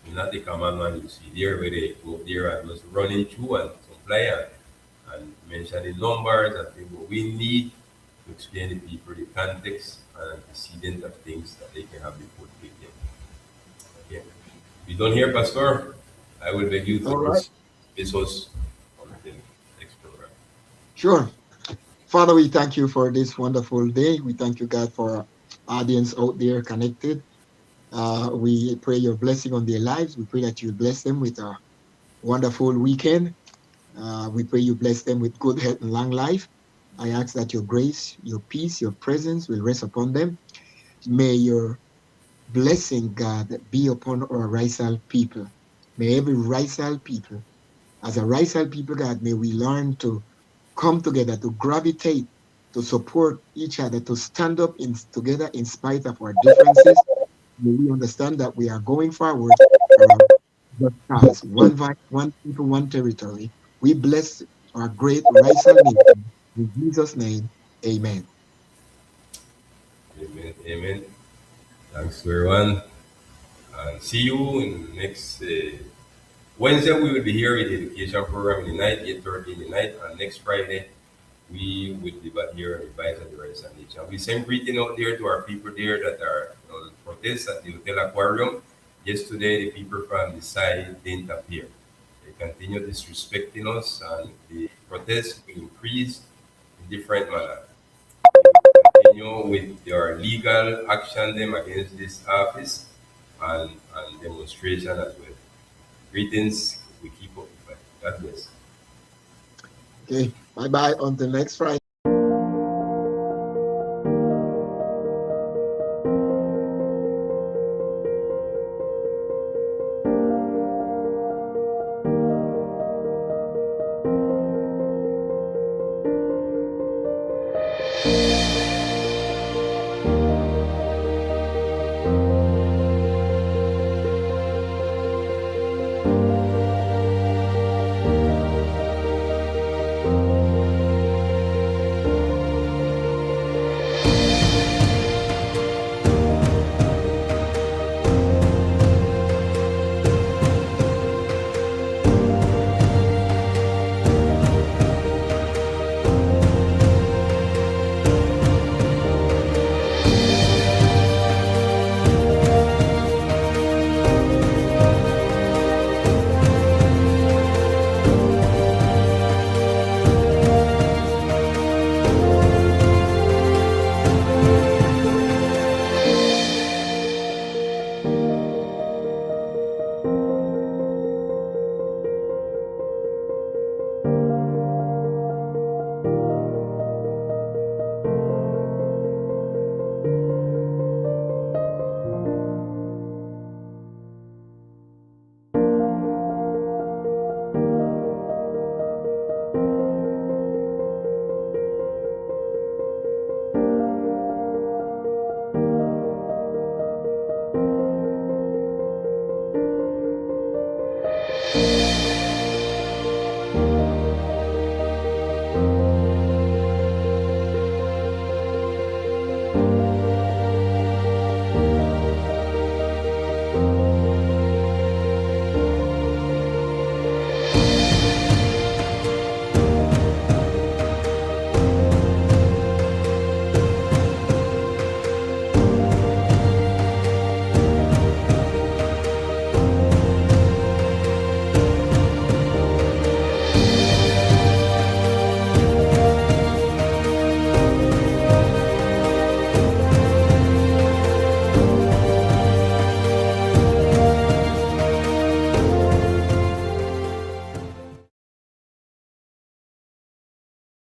You know, not the common one you see there where they go there and just running through and supply and mentioning numbers and things. But we need to explain to people the context and antecedent of things that they can have before they get them. Okay. If you don't hear, Pastor, I will beg you to All right. just miss us on the next program. Sure. Father, we thank you for this wonderful day. We thank you, God, for audience out there connected. We pray your blessing on their lives. We pray that you bless them with a wonderful weekend. We pray you bless them with good health and long life. I ask that your grace, your peace, your presence will rest upon them. May your blessing, God, be upon our Raizal people. May every Raizal people, as a Raizal people, God, may we learn to come together, to gravitate, to support each other, to stand up together in spite of our differences. May we understand that we are going forward for our just cause. One voice, one people, one territory. We bless our great Raizal nation. In Jesus' name, amen. Amen. Amen. Thanks to everyone. And see you in next Wednesday. We will be here with the education program in the night, 8:30 in the night. And next Friday, we will be back here and invite at the Raizal Nation. We send greeting out there to our people there that are protest at the Hotel Aquarium. Yesterday, the people from the side didn't appear. They continue disrespecting us, and the protest will increase in different manner. We will continue with your legal action them against this office and demonstration as well. Greetings. We keep up the fight. God bless. Okay, bye bye. Until next Friday.